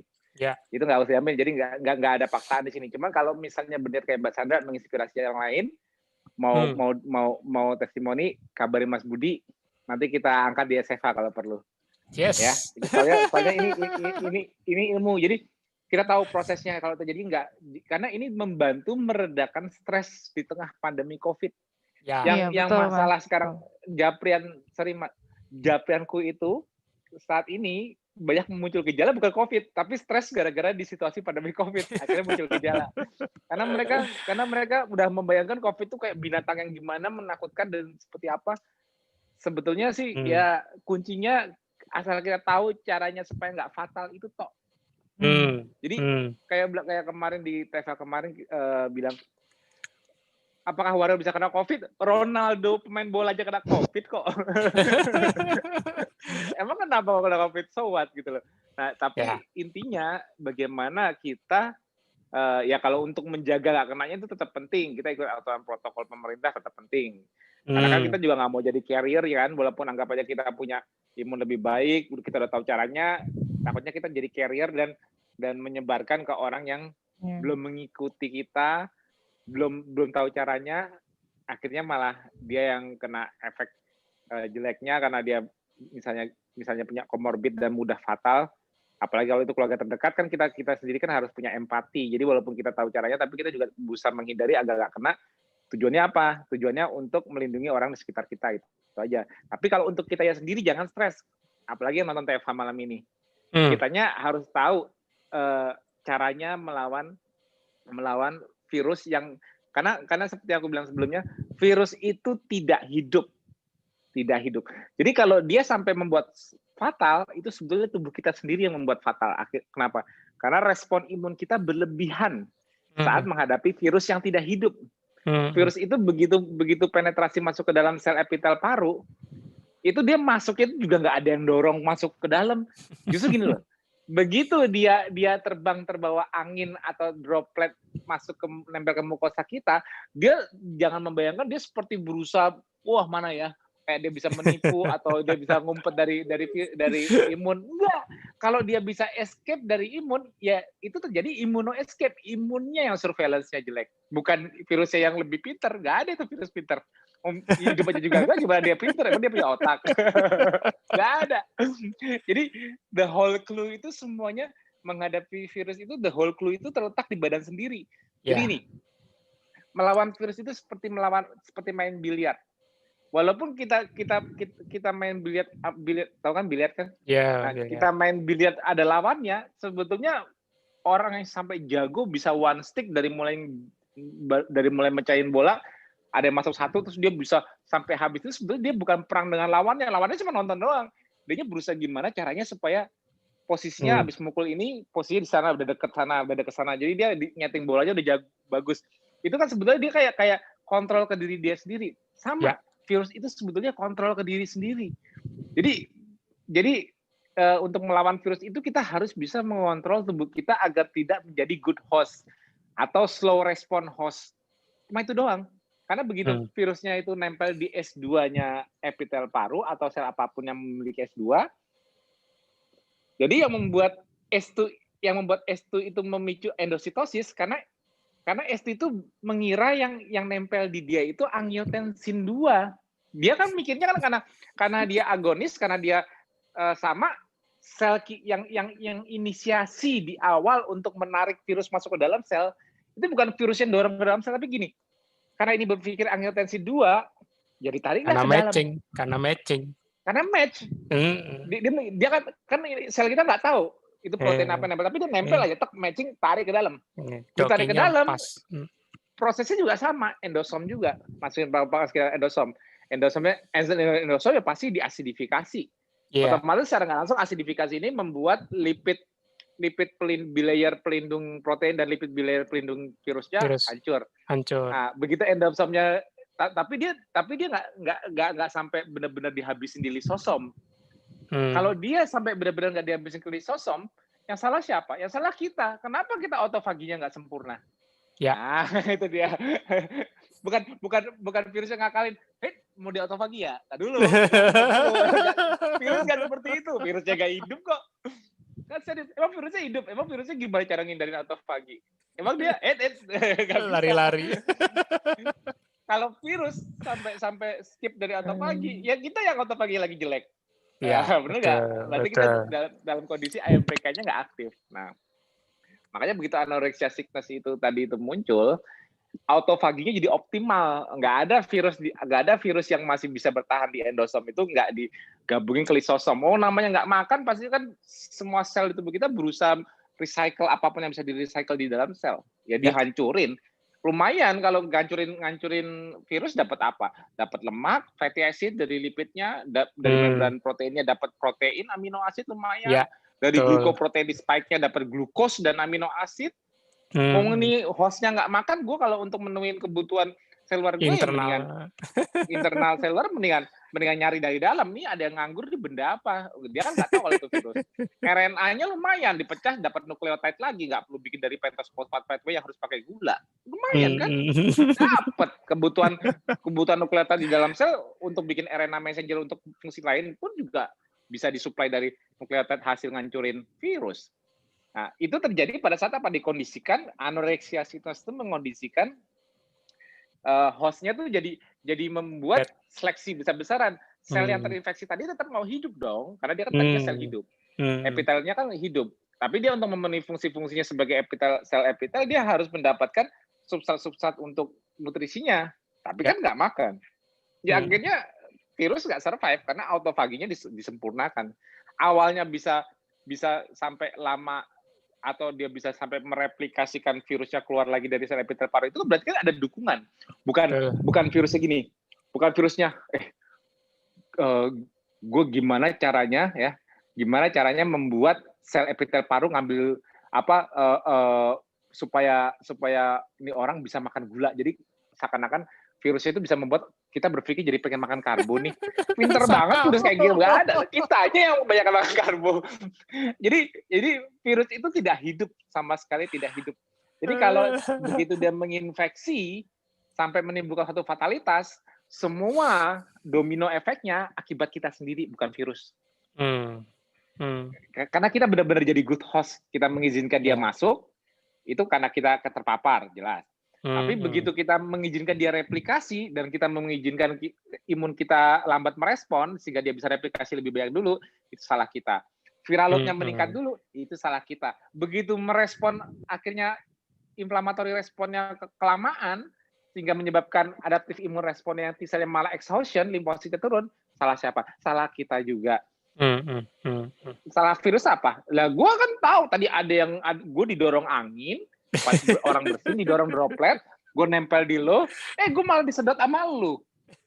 Itu nggak usah jamin, jadi nggak ada paksaan di sini. Cuman kalau misalnya benar kayak Mbak Sandra menginspirasi yang lain, mau testimoni, kabarin Mas Budi, nanti kita angkat di SFH kalau perlu. Yes. Ya, soalnya ini ilmu. Jadi kita tahu prosesnya kalau terjadi enggak, karena ini membantu meredakan stres di tengah pandemi COVID. Yang masalah sekarang japrianku itu saat ini banyak muncul gejala bukan COVID, tapi stres gara-gara di situasi pandemi COVID akhirnya muncul gejala. Karena mereka udah membayangkan COVID itu kayak binatang yang gimana menakutkan dan seperti apa. Sebetulnya sih ya kuncinya asal kita tahu caranya supaya nggak fatal itu tok. Jadi kayak kemarin di TV kemarin bilang apakah Warrior bisa kena COVID? Ronaldo pemain bola aja kena COVID kok. Emang kenapa kena COVID? So what gitu loh. Nah, tapi intinya bagaimana kita ya kalau untuk menjaga nggak kenanya itu tetap penting. Kita ikut aturan protokol pemerintah tetap penting. Karena kan kita juga nggak mau jadi carrier ya kan, walaupun anggap aja kita punya imun lebih baik, kita udah tahu caranya, takutnya kita jadi carrier dan menyebarkan ke orang yang belum mengikuti kita, belum tahu caranya, akhirnya malah dia yang kena efek jeleknya karena dia misalnya punya komorbid dan mudah fatal. Apalagi kalau itu keluarga terdekat kan kita sendiri kan harus punya empati. Jadi walaupun kita tahu caranya, tapi kita juga berusaha menghindari agar nggak kena. Tujuannya apa? Tujuannya untuk melindungi orang di sekitar kita itu aja. Tapi kalau untuk kita ya sendiri jangan stres. Apalagi yang nonton TFH malam ini. Kitanya harus tahu caranya melawan virus yang karena seperti aku bilang sebelumnya, virus itu tidak hidup. Jadi kalau dia sampai membuat fatal, itu sebetulnya tubuh kita sendiri yang membuat fatal. Kenapa? Karena respon imun kita berlebihan saat menghadapi virus yang tidak hidup. Virus itu begitu penetrasi masuk ke dalam sel epitel paru, itu dia masuknya juga nggak ada yang dorong masuk ke dalam. Justru gini loh, begitu dia terbang terbawa angin atau droplet masuk nempel ke mukosa kita, dia jangan membayangkan dia seperti berusaha, wah mana ya, kayak dia bisa menipu atau dia bisa ngumpet dari imun. Enggak. Kalau dia bisa escape dari imun, ya itu terjadi immuno escape. Imunnya yang surveillance-nya jelek. Bukan virusnya yang lebih pintar. Nggak ada itu virus pintar. Hidup aja juga enggak, gimana dia pintar? Emang dia punya otak? Nggak ada. Jadi the whole clue itu semuanya menghadapi virus itu, the whole clue itu terletak di badan sendiri. Jadi ini, melawan virus itu seperti main biliar. walaupun kita main biliar, tahu kan biliar kan? Ya, Nah, kita main biliar ada lawannya, sebetulnya orang yang sampai jago bisa one stick dari mulai mecahin bola, ada yang masuk satu terus dia bisa sampai habis, itu sebetulnya dia bukan perang dengan lawannya cuma nonton doang. Dia berusaha gimana caranya supaya posisinya habis mukul ini, posisinya di sana udah deket sana. Jadi dia nyeting bolanya udah jago, bagus. Itu kan sebetulnya dia kayak kontrol ke diri dia sendiri. Sama, virus itu sebetulnya kontrol ke diri sendiri. Jadi untuk melawan virus itu kita harus bisa mengontrol tubuh kita agar tidak menjadi good host atau slow respond host. Cuma itu doang. Karena begitu virusnya itu nempel di S2-nya epitel paru atau sel apapun yang memiliki S2, jadi yang membuat S2 itu memicu endositosis karena S2 itu mengira yang nempel di dia itu angiotensin 2. Dia kan mikirnya kan karena dia agonis, karena dia sama sel yang inisiasi di awal untuk menarik virus masuk ke dalam sel, itu bukan virus yang dorong ke dalam sel, tapi gini, karena ini berpikir angiotensin 2, jadi tariklah ke dalam. Karena match. Dia kan sel kita nggak tahu itu protein apa yang nempel, tapi dia nempel aja, matching, tarik ke dalam. Ditarik ke dalam, prosesnya juga sama, endosom juga, masukin sekitar endosom. Endosom ya pasti diasidifikasi. Otomatis secara nggak langsung asidifikasi ini membuat lipid bilayer pelindung protein dan lipid bilayer pelindung virusnya hancur. Nah, begitu endosomnya, tapi dia nggak sampai benar-benar dihabisin di lisosom. Kalau dia sampai benar-benar nggak dihabisin ke lisosom, yang salah siapa? Yang salah kita. Kenapa kita autofaginya nggak sempurna? Nah, itu dia. Bukan virus yang ngakalin. Mau di autofagi ya? Nah, dulu. Virus nggak seperti itu. Virusnya nggak hidup kok. Kan serius. Emang virusnya hidup? Emang virusnya gimana cara ngindarin autofagi? Emang dia lari-lari. Kalau virus sampai skip dari autofagi, ya kita yang autofagi lagi jelek. Ya, benar nggak? Berarti kita dalam kondisi AMPK-nya nggak aktif. Nah, makanya begitu anoreksia sickness itu tadi itu muncul, autofaginya jadi optimal. Nggak ada virus yang masih bisa bertahan di endosom itu nggak digabungin ke lisosom. Namanya nggak makan, pasti kan semua sel di tubuh kita berusaha recycle apapun yang bisa di-recycle di dalam sel. Ya dihancurin. Lumayan kalau ngancurin virus dapat apa? Dapat lemak, fatty acid dari lipidnya, dari membran proteinnya dapat protein, amino asid lumayan. Dari glukoprotein spike-nya dapat glukos dan amino asid. Mau ini hostnya nggak makan, gue kalau untuk menuhin kebutuhan seluler gue internal seluler mendingan nyari dari dalam. Nih ada yang nganggur di benda apa? Dia kan nggak tahu kalau itu virus. RNA-nya lumayan dipecah dapat nukleotide lagi, nggak perlu bikin dari pentose-phosphate pathway yang harus pakai gula. Lumayan kan? Dapat kebutuhan nukleotide di dalam sel untuk bikin RNA messenger untuk fungsi lain pun juga bisa disuplai dari nukleotide hasil ngancurin virus. Nah, itu terjadi pada saat apa? Dikondisikan, anoreksia situs itu mengondisikan hostnya tuh jadi membuat seleksi besar-besaran. Sel yang terinfeksi tadi tetap mau hidup dong, karena dia kan tadinya sel hidup. Epitelnya kan hidup. Tapi dia untuk memenuhi fungsi-fungsinya sebagai sel epitel, dia harus mendapatkan substrat-substrat untuk nutrisinya. Tapi kan nggak makan. Ya akhirnya virus nggak survive, karena autofaginya disempurnakan. Awalnya bisa sampai lama, atau dia bisa sampai mereplikasikan virusnya keluar lagi dari sel epitel paru, itu berarti kan ada dukungan. Bukan virusnya gini. Bukan virusnya, gue gimana caranya membuat sel epitel paru ngambil supaya ini orang bisa makan gula. Jadi seakan-akan virusnya itu bisa membuat kita berpikir jadi pengen makan karbo nih. Pinter banget virus kayak gitu. Nggak ada. Kita aja yang banyak makan karbo. Jadi virus itu tidak hidup, sama sekali tidak hidup. Jadi kalau begitu dia menginfeksi sampai menimbulkan satu fatalitas, semua domino efeknya akibat kita sendiri, bukan virus. Karena kita benar-benar jadi good host, kita mengizinkan dia masuk, itu karena kita terpapar, jelas. Tapi begitu kita mengizinkan dia replikasi dan kita mengizinkan imun kita lambat merespon sehingga dia bisa replikasi lebih banyak dulu, itu salah kita. Viral load-nya meningkat dulu, itu salah kita. Begitu merespon akhirnya inflamatory responnya kelamaan sehingga menyebabkan adaptif imun respon yang T-selnya malah exhaustion, limfositnya turun. Salah siapa? Salah kita juga. Salah virus apa? Lah gue kan tahu tadi ada yang gue didorong angin, pas orang bersin didorong droplet, gue nempel di lo, gue malah disedot sama lu.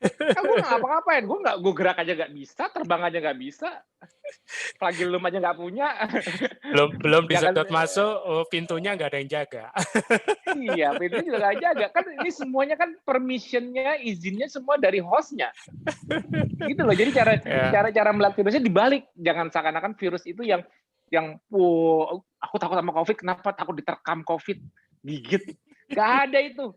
Kan gue nggak ngapa-ngapain, gue gerak aja nggak bisa, terbang aja nggak bisa, flagellum aja nggak punya. Belum disedot masuk, pintunya nggak ada yang jaga. Iya, pintunya juga nggak jaga. Kan ini semuanya kan permissionnya, izinnya semua dari hostnya. Gitu loh. Jadi cara melihat virusnya dibalik. Jangan seakan-akan virus itu yang aku takut sama COVID, kenapa takut diterkam COVID, gigit. Gak ada itu.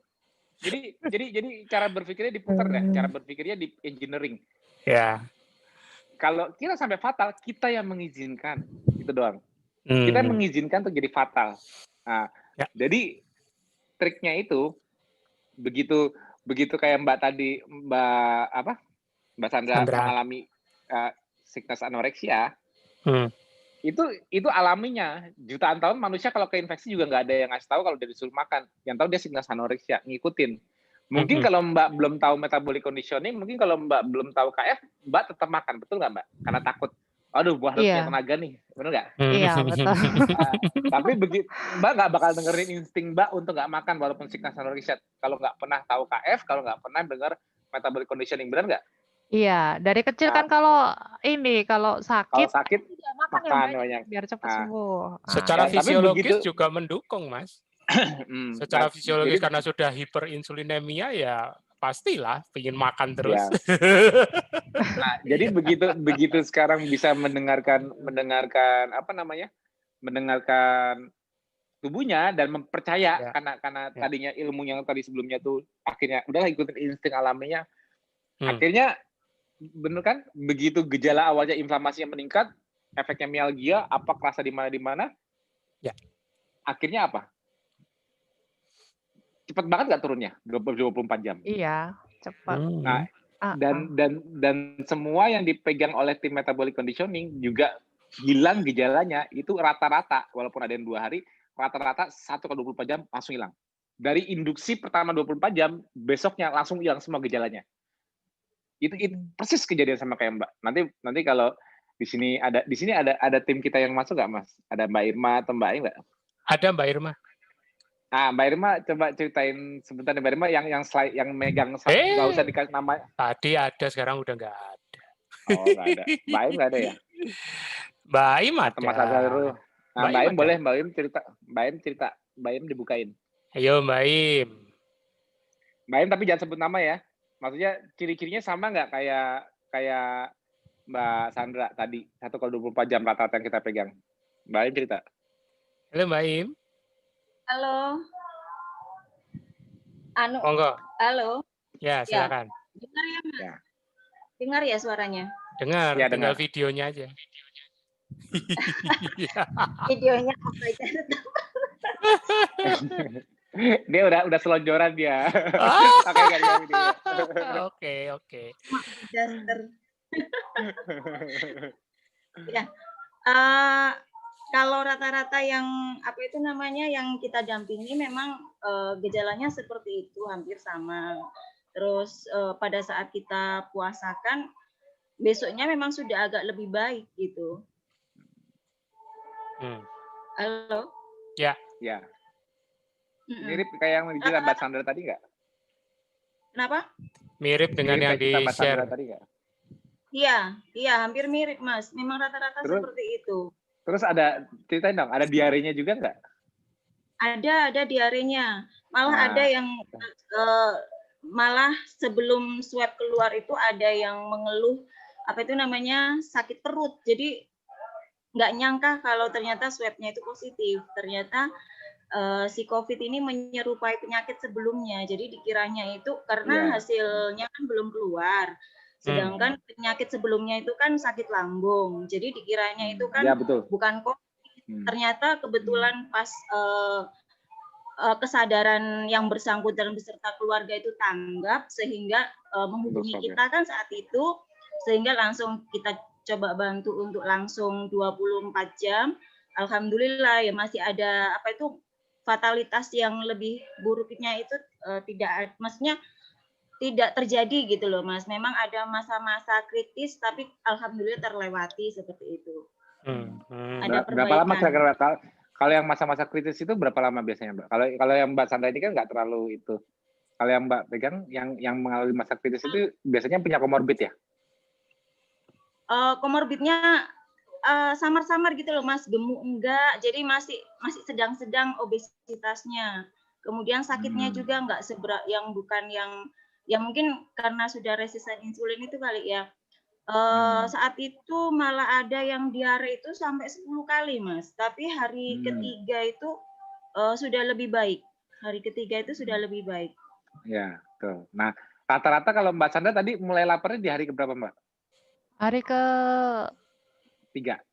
Jadi cara berpikirnya diputar deh. Cara berpikirnya di engineering. Ya. Kalau kita sampai fatal, kita yang mengizinkan. Itu doang. Kita mengizinkan untuk jadi fatal. Nah, jadi triknya itu begitu kayak Mbak Sandra mengalami sickness anoreksia. Itu alaminya. Jutaan tahun manusia kalau keinfeksi juga nggak ada yang ngasih tahu kalau dia disuruh makan. Yang tahu dia sickness anoreksia, ngikutin. Mungkin kalau Mbak belum tahu metabolic conditioning, mungkin kalau Mbak belum tahu KF, Mbak tetap makan, betul nggak Mbak? Karena takut, aduh, gua harus punya tenaga nih, benar nggak? Iya, betul. Tapi Mbak nggak bakal dengerin insting Mbak untuk nggak makan walaupun sickness anoreksia. Kalau nggak pernah tahu KF, kalau nggak pernah dengar metabolic conditioning, benar nggak? Iya, dari kecil kan kalau sakit makan banyak biar cepat sembuh. Secara fisiologis juga mendukung, Mas. Secara fisiologis karena sudah hiperinsulinemia ya pastilah ingin makan terus. Ya. Nah, jadi begitu sekarang bisa mendengarkan tubuhnya dan mempercaya karena tadinya ilmu yang tadi sebelumnya tuh akhirnya udahlah ikutin insting alaminya. Akhirnya bener kan, begitu gejala awalnya inflamasi yang meningkat, efeknya mialgia, kerasa di mana, ya. Akhirnya apa? Cepat banget nggak turunnya? 24 jam. Iya, cepat. Nah, dan semua yang dipegang oleh tim metabolic conditioning juga hilang gejalanya itu rata-rata, walaupun ada yang 2 hari, rata-rata 1x24 jam langsung hilang. Dari induksi pertama 24 jam, besoknya langsung hilang semua gejalanya. Itu persis kejadian sama kayak Mbak. Nanti kalau di sini ada tim kita yang masuk nggak, Mas? Ada Mbak Irma atau Mbak Aing nggak? Ada Mbak Irma. Nah, Mbak Irma coba ceritain sebentar Mbak Irma yang megang, nggak usah dikasih nama. Tadi ada, sekarang udah nggak ada. Oh, nggak ada. Mbak Aing nggak ada ya? Mbak Aim ada. Nah, Mbak Aim boleh, Mbak Aim cerita. Mbak Aim dibukain. Ayo Mbak Aim. Mbak Aim tapi jangan sebut nama ya. Maksudnya ciri-cirinya sama nggak kayak Mbak Sandra tadi, 1x24 jam rata-rata yang kita pegang. Mbak Aim cerita. Halo Mbak Aim. Halo. Monggo. Halo. Ya, silakan. Dengar ya, Mas? Ya. Dengar ya suaranya? Dengar, ya, tinggal videonya aja. Videonya apa aja? Dia udah selonjoran dia. Oke. Ya. Kalau rata-rata yang yang kita dampingi memang gejalanya seperti itu, hampir sama. Terus pada saat kita puasakan, besoknya memang sudah agak lebih baik gitu. Halo? Ya. Mirip kayak yang dibilang Mbak Sandra tadi nggak? Kenapa? Mirip dengan yang di-share tadi nggak? Iya, hampir mirip, Mas. Memang rata-rata seperti itu. Terus ceritain dong, ada diarenya juga nggak? Ada diarenya. Malah ada yang malah sebelum swab keluar itu ada yang mengeluh sakit perut. Jadi nggak nyangka kalau ternyata swabnya itu positif. Ternyata si COVID ini menyerupai penyakit sebelumnya. Jadi dikiranya itu karena hasilnya kan belum keluar. Sedangkan penyakit sebelumnya itu kan sakit lambung. Jadi dikiranya itu kan bukan COVID. Ternyata kebetulan pas kesadaran yang bersangkutan beserta keluarga itu tanggap sehingga menghubungi kita kan saat itu, sehingga langsung kita coba bantu untuk langsung 24 jam. Alhamdulillah ya masih ada fatalitas yang lebih buruknya itu maksudnya tidak terjadi gitu loh Mas. Memang ada masa-masa kritis tapi alhamdulillah terlewati seperti itu. Ada Berapa lama perbaikan. kira-kira kalau yang masa-masa kritis itu berapa lama biasanya, Mbak? Kalau yang Mbak Sandra ini kan nggak terlalu itu. Kalau yang Mbak pegang yang mengalami masa kritis itu biasanya punya komorbid ya? Komorbidnya samar-samar gitu loh Mas, gemuk enggak, jadi masih sedang-sedang obesitasnya. Kemudian sakitnya juga enggak seberat yang bukan yang mungkin karena sudah resisten insulin itu kali ya. Saat itu malah ada yang diare itu sampai 10 kali Mas, tapi hari ketiga itu sudah lebih baik. Hari ketiga itu sudah lebih baik. Ya, betul. Nah, rata-rata kalau Mbak Sandra tadi mulai laparnya di hari keberapa, Mbak? Hari ke 3.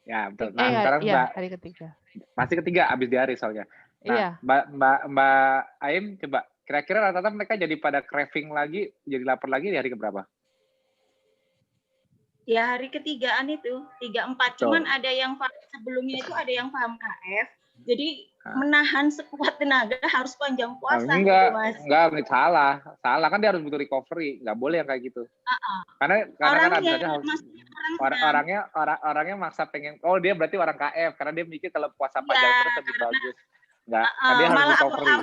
Ya, betul. Nah, sekarang Mbak hari ketiga. masih ketiga habis diare soalnya. Nah, Iya. Mbak Aim coba kira-kira rata-rata mereka jadi pada craving lagi, jadi lapar lagi di hari keberapa? Ya hari ketigaan itu 3-4. Cuman ada yang sebelumnya itu ada yang paham KF. Jadi menahan sekuat tenaga harus panjang puasa enggak, gitu, Mas. Enggak, salah kan dia harus butuh recovery, nggak boleh yang kayak gitu. Karena orangnya maksa pengen, dia berarti orang KF karena dia mikir kalau puasa panjang terus lebih bagus. Enggak, dia harus recovery.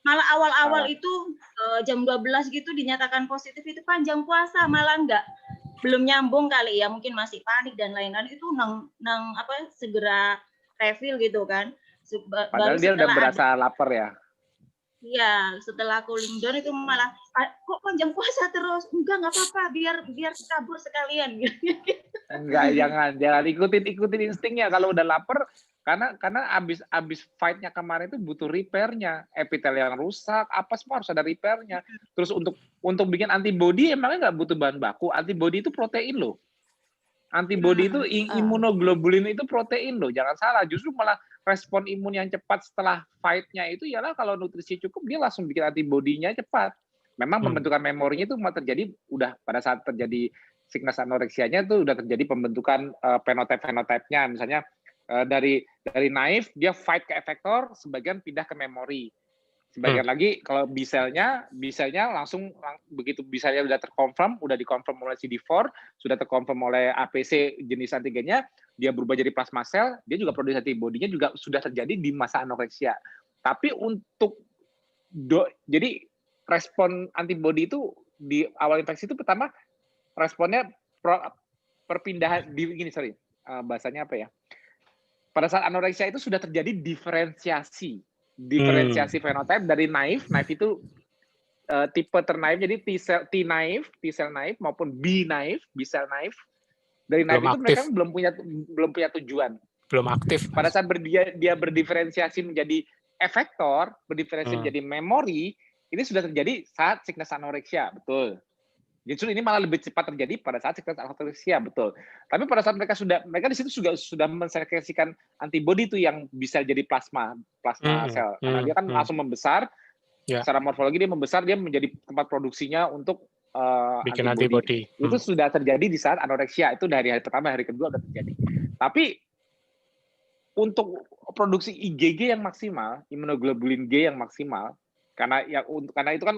Malah awal-awal itu jam 12 gitu dinyatakan positif itu panjang puasa, malah enggak. Belum nyambung kali ya, mungkin masih panik dan lain-lain itu segera refill gitu kan. Padahal dia udah berasa lapar ya. Iya, setelah cooling down itu malah kok panjang puasa terus. Enggak apa-apa, biar kabur sekalian. Enggak, jangan ikutin instingnya kalau udah lapar karena abis fight-nya kemarin itu butuh repair-nya, epitel yang rusak, apa semua harus ada repair-nya. Terus untuk bikin antibody emangnya nggak butuh bahan baku, antibody itu protein loh. Antibody itu imunoglobulin itu protein loh, jangan salah. Justru malah respon imun yang cepat setelah fight-nya itu ialah kalau nutrisi cukup dia langsung bikin antibody-nya cepat. Memang pembentukan memorinya itu terjadi udah pada saat terjadi sickness anoreksianya itu udah terjadi pembentukan phenotype-nya. Misalnya dari naive dia fight ke efektor, sebagian pindah ke memori. Sebagian lagi kalau B-cell-nya langsung begitu B-cell-nya udah dikonfirm oleh CD4, sudah terkonfirm oleh APC jenis antigennya, dia berubah jadi plasma cell, dia juga produksi antibody-nya juga sudah terjadi di masa anoreksia. Tapi jadi respon antibody itu di awal infeksi itu pertama responnya perpindahan bahasanya apa ya? Pada saat anoreksia itu sudah terjadi diferensiasi fenotype dari naive itu tipe ternaive, jadi T cell naive maupun B cell naive. Dari naive itu mereka belum punya tujuan. Belum aktif. Pada saat dia berdiferensiasi menjadi efektor, berdiferensiasi menjadi memori, ini sudah terjadi saat sickness anoreksia, betul. Justru ini malah lebih cepat terjadi pada saat sickness anoreksia, betul. Tapi pada saat mereka di situ sudah mensekresikan antibody itu yang bisa jadi plasma sel. Karena dia kan langsung membesar, secara morfologi dia membesar, dia menjadi tempat produksinya untuk bikin antibody. Itu sudah terjadi di saat anoreksia, itu dari hari pertama, hari kedua sudah terjadi. Tapi untuk produksi IgG yang maksimal, imunoglobulin G yang maksimal, karena itu kan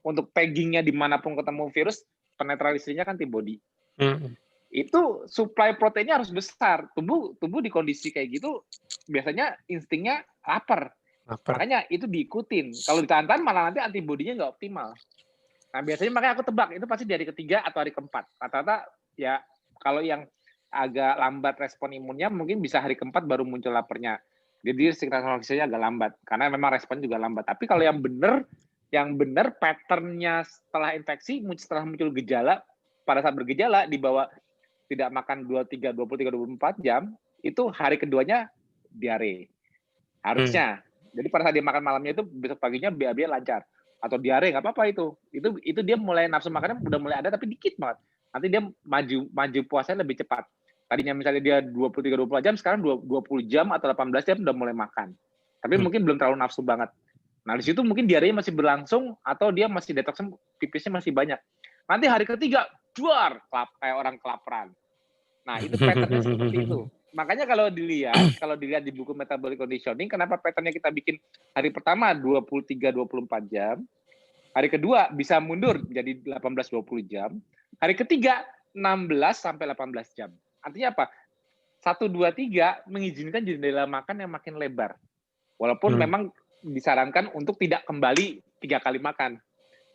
untuk taggingnya dimanapun ketemu virus, penetralisasinya kan antibody. Itu supply proteinnya harus besar. Tubuh di kondisi kayak gitu biasanya instingnya lapar. Makanya itu diikutin. Kalau ditahan-tahan malah nanti antibody-nya nggak optimal. Nah biasanya makanya aku tebak itu pasti di hari ketiga atau hari keempat. Rata-rata ya kalau yang agak lambat respon imunnya mungkin bisa hari keempat baru muncul laparnya. Jadi siklus anoreksianya agak lambat karena memang respon juga lambat. Tapi kalau yang benar patternnya setelah infeksi, setelah muncul gejala, pada saat bergejala dibawa tidak makan 23-24 jam, itu hari keduanya diare. Harusnya. Jadi pada saat dia makan malamnya itu besok paginya BAB lancar. Atau diare nggak apa-apa itu. Itu dia mulai nafsu makannya udah mulai ada tapi dikit banget. Nanti dia maju puasanya lebih cepat. Tadinya misalnya dia 23-24 jam, sekarang 20 jam atau 18 jam udah mulai makan. Tapi mungkin belum terlalu nafsu banget. Nah, di situ mungkin diarenya masih berlangsung atau dia masih detox, pipisnya masih banyak. Nanti hari ketiga, kayak orang kelaparan. Nah, itu patternnya seperti itu. Makanya kalau dilihat di buku metabolic conditioning, kenapa pattern-nya kita bikin hari pertama 23-24 jam, hari kedua bisa mundur jadi 18-20 jam, hari ketiga 16 sampai 18 jam. Artinya apa? 1, 2, 3 mengizinkan jendela makan yang makin lebar. Walaupun memang disarankan untuk tidak kembali 3 kali makan.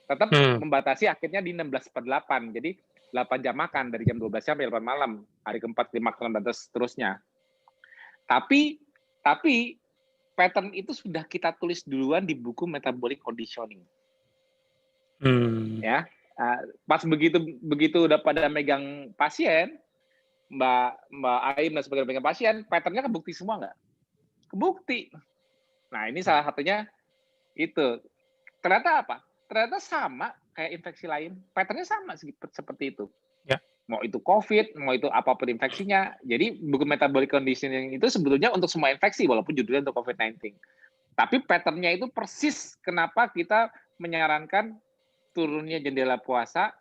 Tetap membatasi akhirnya di 16/8. Jadi 8 jam makan dari jam 12 sampai 8 malam. Hari keempat, kelima, keenam, dan seterusnya. Tapi pattern itu sudah kita tulis duluan di buku metabolic conditioning. Ya, pas begitu udah pada megang pasien, Mbak Aim dan sebagainya megang pasien, patternnya kebukti semua nggak? Kebukti. Nah, ini salah satunya itu. Ternyata apa? Ternyata sama kayak infeksi lain. Patternnya sama seperti itu. Ya. Mau itu COVID, mau itu apapun infeksinya. Jadi buku metabolic conditioning itu sebetulnya untuk semua infeksi, walaupun judulnya untuk COVID-19. Tapi patternnya itu persis kenapa kita menyarankan turunnya jendela puasa,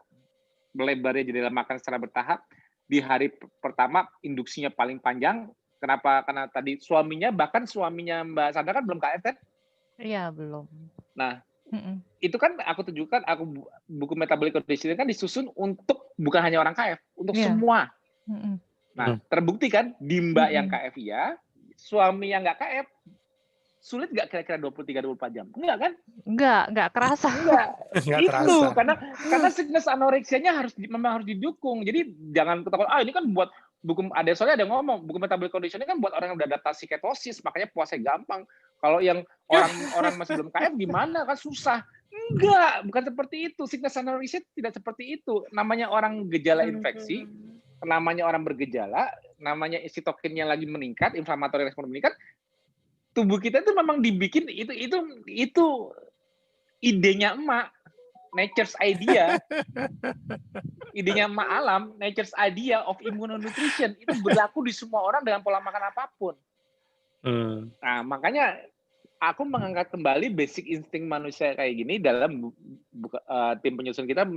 melebarnya jendela makan secara bertahap. Di hari pertama induksinya paling panjang. Kenapa? Karena tadi bahkan suaminya Mbak Sandra kan belum KF kan? Iya, belum. Nah, itu kan aku tunjukkan, buku metabolic conditioning kan disusun untuk bukan hanya orang KF, untuk semua. Nah, terbukti kan di Mbak yang KF ya, suami yang nggak KF, sulit nggak kira-kira 23-24 jam? Enggak kan? Enggak kerasa. Enggak. Nggak Itu terasa. karena sickness anoreksianya memang harus didukung. Jadi jangan takut, ini kan buat buku soalnya ada ngomong buku metabolic conditioning kan buat orang yang udah adaptasi ketosis, makanya puasa gampang. Kalau yang orang masih belum KF gimana kan susah. Enggak, bukan seperti itu. Sickness anoreksia tidak seperti itu. Namanya orang gejala infeksi, namanya orang bergejala, namanya sitokinnya lagi meningkat, inflammatory respon meningkat. Tubuh kita itu memang dibikin itu idenya emak, nature's idea. Idenya emak alam, nature's idea of immunonutrition itu berlaku di semua orang dengan pola makan apapun. Nah, makanya aku mengangkat kembali basic insting manusia kayak gini dalam tim penyusun kita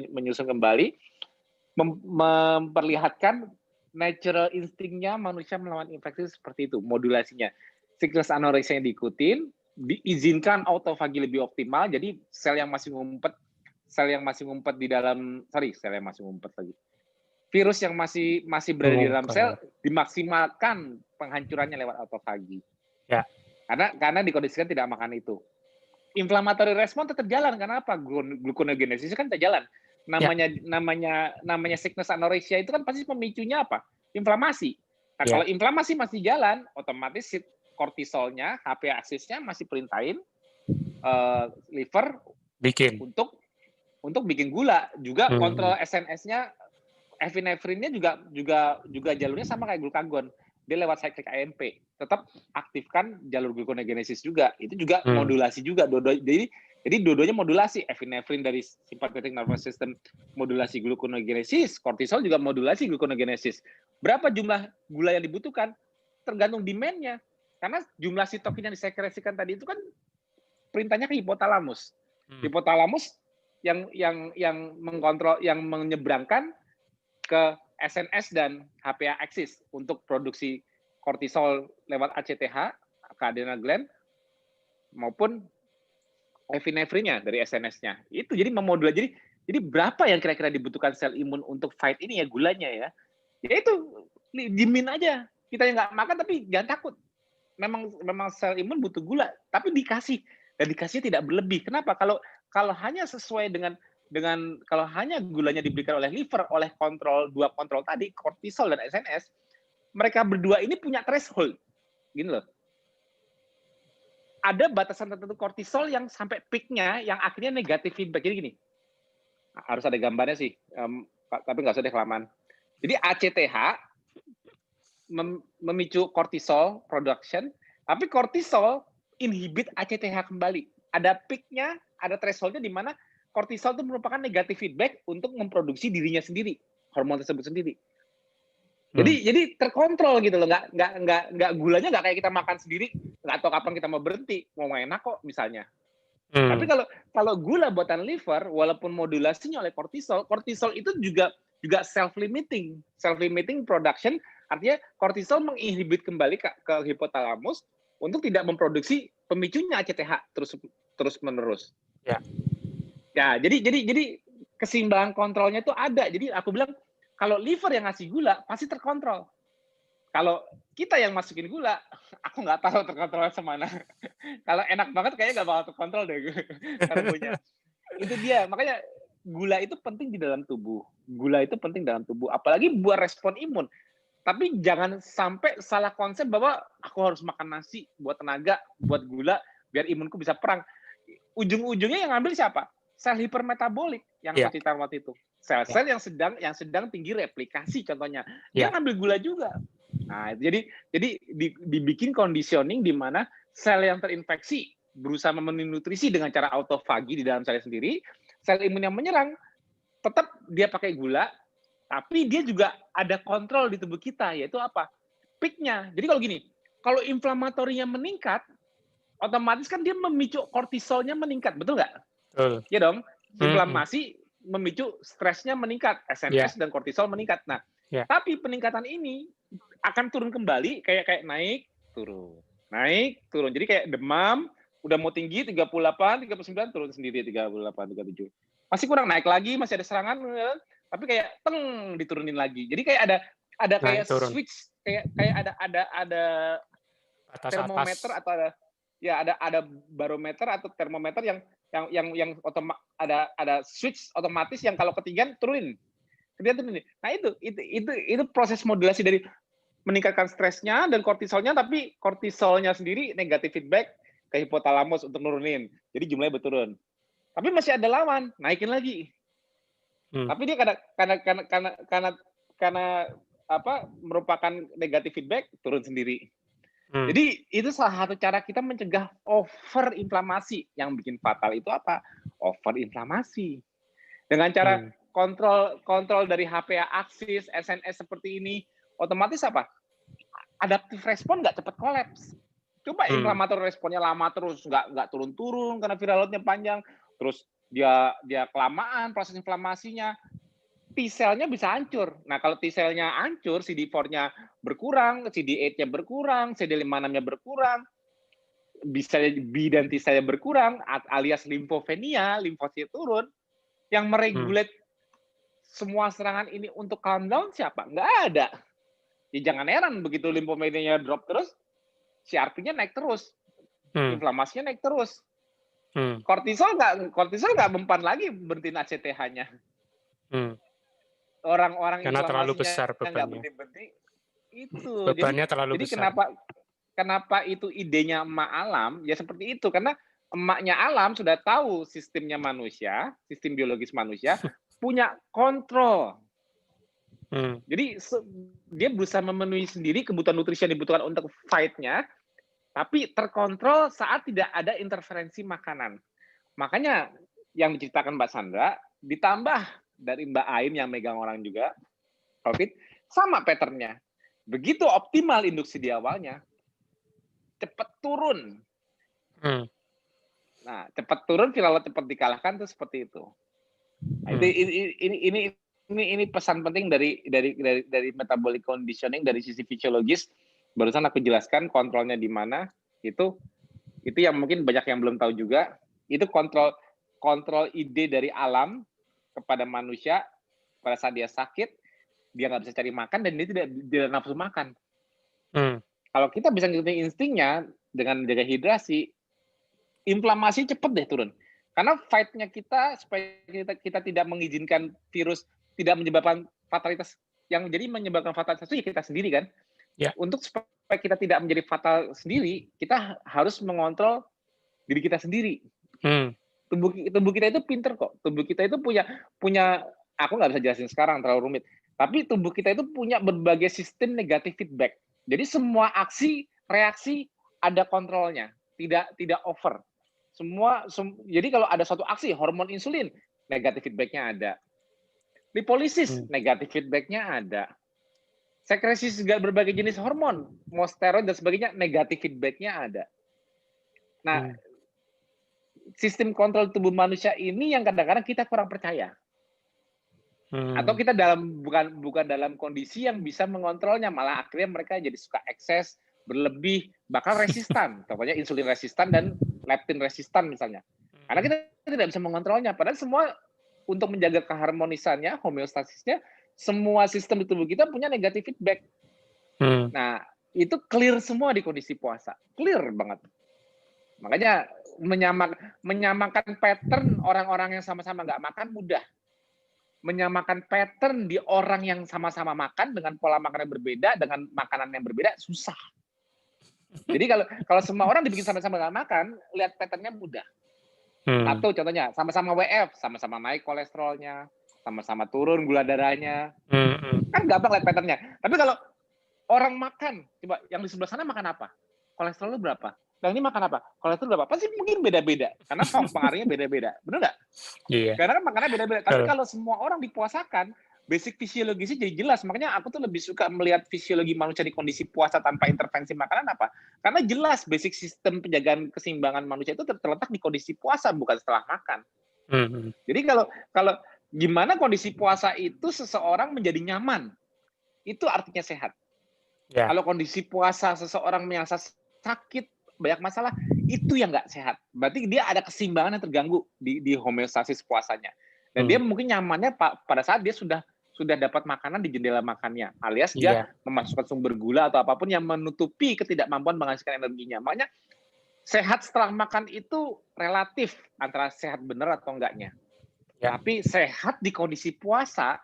menyusun kembali memperlihatkan natural instingnya manusia melawan infeksi seperti itu, modulasinya. Siklus anoreksia yang diikutin, diizinkan autofagi lebih optimal, jadi sel yang masih ngumpet di dalam, virus yang masih berada di dalam sel dimaksimalkan penghancurannya lewat autofagi. Ya. Karena dikondisikan tidak makan itu. Inflammatory respon tetap jalan, karena apa? Gluconeogenesis kan tetap jalan. Namanya sickness anoreksia itu kan pasti pemicunya apa? Inflamasi. Nah, kalau inflamasi masih jalan, otomatis kortisolnya, HPA axis-nya masih perintahin liver untuk bikin gula, juga kontrol SNS-nya, epinefrinnya juga jalurnya sama kayak glukagon. Dia lewat cyclic AMP. Tetap aktifkan jalur gluconeogenesis juga. Itu juga modulasi juga. Jadi dua-duanya modulasi. Epinefrin dari sympathetic nervous system modulasi gluconeogenesis, kortisol juga modulasi gluconeogenesis. Berapa jumlah gula yang dibutuhkan? Tergantung demand-nya. Karena jumlah sitokin yang disekresikan tadi itu kan perintahnya ke hipotalamus. Hipotalamus yang mengontrol, yang menyeberangkan ke SNS dan HPA axis untuk produksi kortisol lewat ACTH ke adrenal gland maupun epinefrinnya dari SNS-nya. Itu jadi memodulasi. Jadi berapa yang kira-kira dibutuhkan sel imun untuk fight ini ya gulanya ya. Ya itu dimin aja. Kita yang nggak makan tapi jangan takut. Memang sel imun butuh gula, tapi dikasih dan dikasihnya tidak berlebih. Kenapa? Kalau hanya sesuai dengan kalau hanya gulanya diberikan oleh liver, oleh dua kontrol tadi, kortisol dan SNS, mereka berdua ini punya threshold. Gini loh. Ada batasan tertentu kortisol yang sampai peak-nya yang akhirnya negatif feedback. Jadi gini. Harus ada gambarnya sih. Tapi nggak usah deh kelamaan. Jadi ACTH memicu kortisol production, tapi kortisol inhibit ACTH kembali. Ada peak-nya, ada threshold-nya di mana kortisol itu merupakan negatif feedback untuk memproduksi dirinya sendiri, hormon tersebut sendiri. Jadi terkontrol gitu loh, nggak gulanya nggak kayak kita makan sendiri, nggak tahu kapan kita mau berhenti, mau enak kok misalnya. Tapi kalau gula buatan liver, walaupun modulasinya oleh kortisol itu juga self-limiting production Artinya kortisol menginhibit kembali ke hipotalamus untuk tidak memproduksi pemicunya ACTH terus menerus. Ya. Ya, jadi keseimbangan kontrolnya itu ada. Jadi aku bilang kalau liver yang ngasih gula pasti terkontrol. Kalau kita yang masukin gula, aku nggak tahu terkontrolnya semana. Kalau enak banget kayaknya nggak bakal terkontrol deh karbonya. Itu dia, makanya gula itu penting di dalam tubuh. Gula itu penting dalam tubuh, apalagi buat respon imun. Tapi jangan sampai salah konsep bahwa aku harus makan nasi buat tenaga, buat gula, biar imunku bisa perang. Ujung-ujungnya yang ngambil siapa? Sel hipermetabolik yang aku cerita waktu itu. Sel-sel yang sedang tinggi replikasi contohnya. Dia ngambil gula juga. Nah, jadi dibikin conditioning di mana sel yang terinfeksi berusaha memenuhi nutrisi dengan cara autofagi di dalam sel sendiri, sel imun yang menyerang tetap dia pakai gula, tapi dia juga ada kontrol di tubuh kita, yaitu apa? Peak-nya. Jadi kalau gini, kalau inflamatorinya meningkat, otomatis kan dia memicu kortisolnya meningkat, betul nggak? Ya dong, inflamasi memicu stresnya meningkat, SNS dan kortisol meningkat. Nah, tapi peningkatan ini akan turun kembali, kayak naik, turun. Naik, turun. Jadi kayak demam, udah mau tinggi 38, 39, turun sendiri 38, 37. Masih kurang, naik lagi, masih ada serangan, tapi kayak teng diturunin lagi. Jadi kayak ada kayak switch, kayak ada termometer atau ada barometer atau termometer yang ada switch otomatis yang kalau ketinggian turunin. Nah itu proses modulasi dari meningkatkan stresnya dan kortisolnya, tapi kortisolnya sendiri negatif feedback ke hipotalamus untuk nurunin. Jadi jumlahnya berturun. Tapi masih ada lawan, naikin lagi. Tapi dia karena merupakan negatif feedback, turun sendiri. Jadi itu salah satu cara kita mencegah overinflamasi. Yang bikin fatal itu apa? Overinflamasi. Dengan cara kontrol dari HPA aksis, SNS seperti ini, otomatis apa? Adaptif respon nggak cepat kolaps. Coba inflamator responnya lama terus, nggak turun-turun karena viral load-nya panjang, terus dia kelamaan proses inflamasinya, T-cell-nya bisa hancur. Nah, kalau T-cell-nya hancur, CD4-nya berkurang, CD8-nya berkurang, CD56-nya berkurang, bisa B dan T-cell-nya berkurang, alias limfofenia, limfosit turun, yang meregulate semua serangan ini untuk calm down siapa? Nggak ada. Ya jangan heran begitu limfofenia drop terus, CRP-nya naik terus, inflamasinya naik terus. Kortisol nggak mempan lagi berhentiin ACTH-nya. Orang-orang karena terlalu besar bebannya. Itu. Bebannya terlalu besar. Kenapa itu idenya emak alam? Ya seperti itu, karena emaknya alam sudah tahu sistemnya manusia, sistem biologis manusia punya kontrol. Jadi dia berusaha memenuhi sendiri kebutuhan nutrisi yang dibutuhkan untuk fight-nya, tapi terkontrol saat tidak ada interferensi makanan. Makanya yang diceritakan Mbak Sandra, ditambah dari Mbak Ain yang megang orang juga, COVID, sama pattern-nya. Begitu optimal induksi di awalnya, cepat turun. Nah, cepat turun, viral load cepat dikalahkan, itu seperti itu. Nah, ini pesan penting dari metabolic conditioning dari sisi fisiologis. Barusan aku jelaskan kontrolnya di mana. Itu yang mungkin banyak yang belum tahu juga. Itu kontrol ide dari alam kepada manusia pada saat dia sakit, dia nggak bisa cari makan dan dia tidak nafsu makan. Kalau kita bisa ngikutin instingnya dengan menjaga hidrasi, inflamasi cepat deh turun. Karena fight-nya kita supaya kita tidak mengizinkan virus tidak menyebabkan fatalitas, yang jadi menyebabkan fatalitas itu ya kita sendiri kan. Untuk supaya kita tidak menjadi fatal sendiri, kita harus mengontrol diri kita sendiri. Tubuh kita itu pinter kok. Tubuh kita itu punya aku nggak bisa jelasin sekarang, terlalu rumit. Tapi tubuh kita itu punya berbagai sistem negatif feedback. Jadi semua aksi, reaksi ada kontrolnya, tidak over. Jadi kalau ada suatu aksi, hormon insulin, negatif feedback-nya ada. Lipolisis, negatif feedback-nya ada. Sekresi berbagai jenis hormon, mau steroid dan sebagainya, negatif feedback-nya ada. Nah, sistem kontrol tubuh manusia ini yang kadang-kadang kita kurang percaya. Atau kita bukan dalam kondisi yang bisa mengontrolnya, malah akhirnya mereka jadi suka ekses, berlebih, bahkan resistan. Contohnya insulin resistan dan leptin resistan misalnya. Karena kita tidak bisa mengontrolnya. Padahal semua untuk menjaga keharmonisannya, homeostasisnya, semua sistem di tubuh kita punya negatif feedback. Nah, itu clear semua di kondisi puasa. Clear banget. Makanya menyamakan pattern orang-orang yang sama-sama nggak makan mudah. Menyamakan pattern di orang yang sama-sama makan dengan pola makan yang berbeda, dengan makanan yang berbeda, susah. Jadi kalau semua orang dibikin sama-sama nggak makan, lihat patternnya mudah. Satu contohnya, sama-sama WF, sama-sama naik kolesterolnya, sama-sama turun gula darahnya. Kan gampang lihat patternnya. Tapi kalau orang makan, coba yang di sebelah sana makan apa? Kolesterol lu berapa? Dan ini makan apa? Kolesterol berapa? Pasti mungkin beda-beda. Karena pengaruhnya beda-beda. Benar nggak? Iya. Karena kan makannya beda-beda. Tapi kalau semua orang dipuasakan, basic fisiologisnya jadi jelas. Makanya aku tuh lebih suka melihat fisiologi manusia di kondisi puasa tanpa intervensi makanan apa? Karena jelas basic sistem penjagaan keseimbangan manusia itu terletak di kondisi puasa, bukan setelah makan. Jadi kalau gimana kondisi puasa itu seseorang menjadi nyaman, itu artinya sehat. Ya. Kalau kondisi puasa seseorang merasa sakit, banyak masalah, itu yang nggak sehat. Berarti dia ada keseimbangan yang terganggu di homeostasis puasanya. Dan dia mungkin nyamannya pada saat dia sudah dapat makanan di jendela makannya, alias dia memasukkan sumber gula atau apapun yang menutupi ketidakmampuan menghasilkan energinya. Makanya sehat setelah makan itu relatif antara sehat benar atau enggaknya. Tapi sehat di kondisi puasa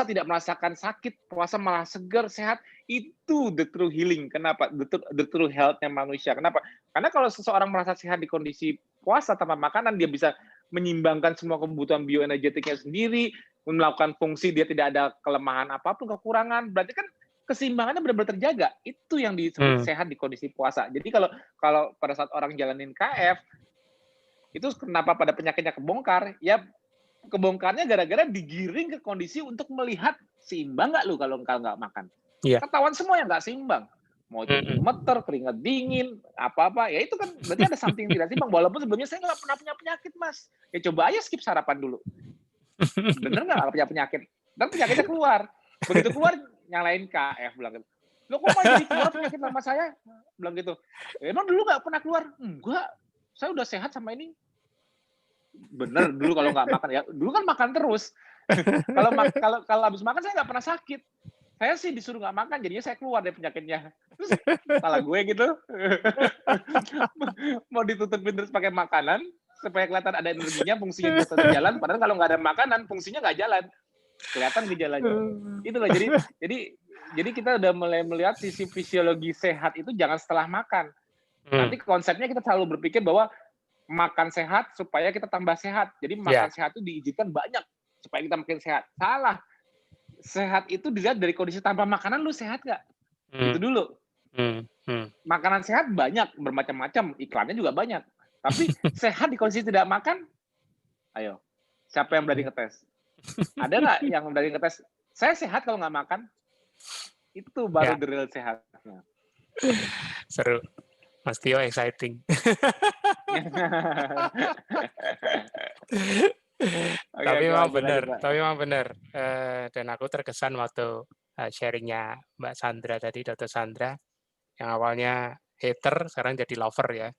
tidak merasakan sakit, puasa malah segar, sehat, itu the true healing. Kenapa? The true health-nya manusia. Kenapa? Karena kalau seseorang merasa sehat di kondisi puasa tanpa makanan, dia bisa menyimbangkan semua kebutuhan bioenergetiknya sendiri, melakukan fungsi, dia tidak ada kelemahan apapun, kekurangan. Berarti kan keseimbangannya benar-benar terjaga. Itu yang disebut sehat di kondisi puasa. Jadi kalau pada saat orang jalanin KF, itu kenapa pada penyakitnya kebongkar? Ya, kebongkarnya gara-gara digiring ke kondisi untuk melihat seimbang nggak lu kalau nggak makan. Ketahuan semua yang nggak seimbang. Mau itu gemeter, keringat dingin, apa-apa. Ya itu kan berarti ada something tidak seimbang. Walaupun sebelumnya saya nggak pernah punya penyakit, Mas. Ya coba aja skip sarapan dulu. Bener nggak punya penyakit? Dan penyakitnya keluar. Begitu keluar, nyalain KF. Bilang gitu. Lo kok malah jadi keluar penyakit sama saya? Bilang gitu. Emang dulu nggak pernah keluar? Enggak. Saya udah sehat sama ini. Bener, dulu kalau nggak makan ya, dulu kan makan terus. kalau habis makan saya nggak pernah sakit. Saya sih disuruh nggak makan, jadinya saya keluar dari penyakitnya. Terus salah gue gitu. Mau ditutupin terus pakai makanan supaya kelihatan ada energinya, fungsinya bisa jalan. Padahal kalau nggak ada makanan, fungsinya nggak jalan. Kelihatan gejalanya. Itulah. Jadi kita udah mulai melihat sisi fisiologi sehat itu jangan setelah makan. Nanti konsepnya kita selalu berpikir bahwa makan sehat supaya kita tambah sehat. Jadi makan sehat itu diizinkan banyak supaya kita makin sehat. Salah. Sehat itu dilihat dari kondisi tanpa makanan, lu sehat nggak? Itu dulu. Makanan sehat banyak, bermacam-macam. Iklannya juga banyak. Tapi sehat di kondisi tidak makan, ayo. Siapa yang berani ngetes? Ada nggak yang berani ngetes? Saya sehat kalau nggak makan. Itu baru the real sehatnya. Seru. Mas Tio exciting. Tapi memang benar. Dan aku terkesan waktu sharingnya Mbak Sandra tadi, Dr. Sandra, yang awalnya hater, sekarang jadi lover ya.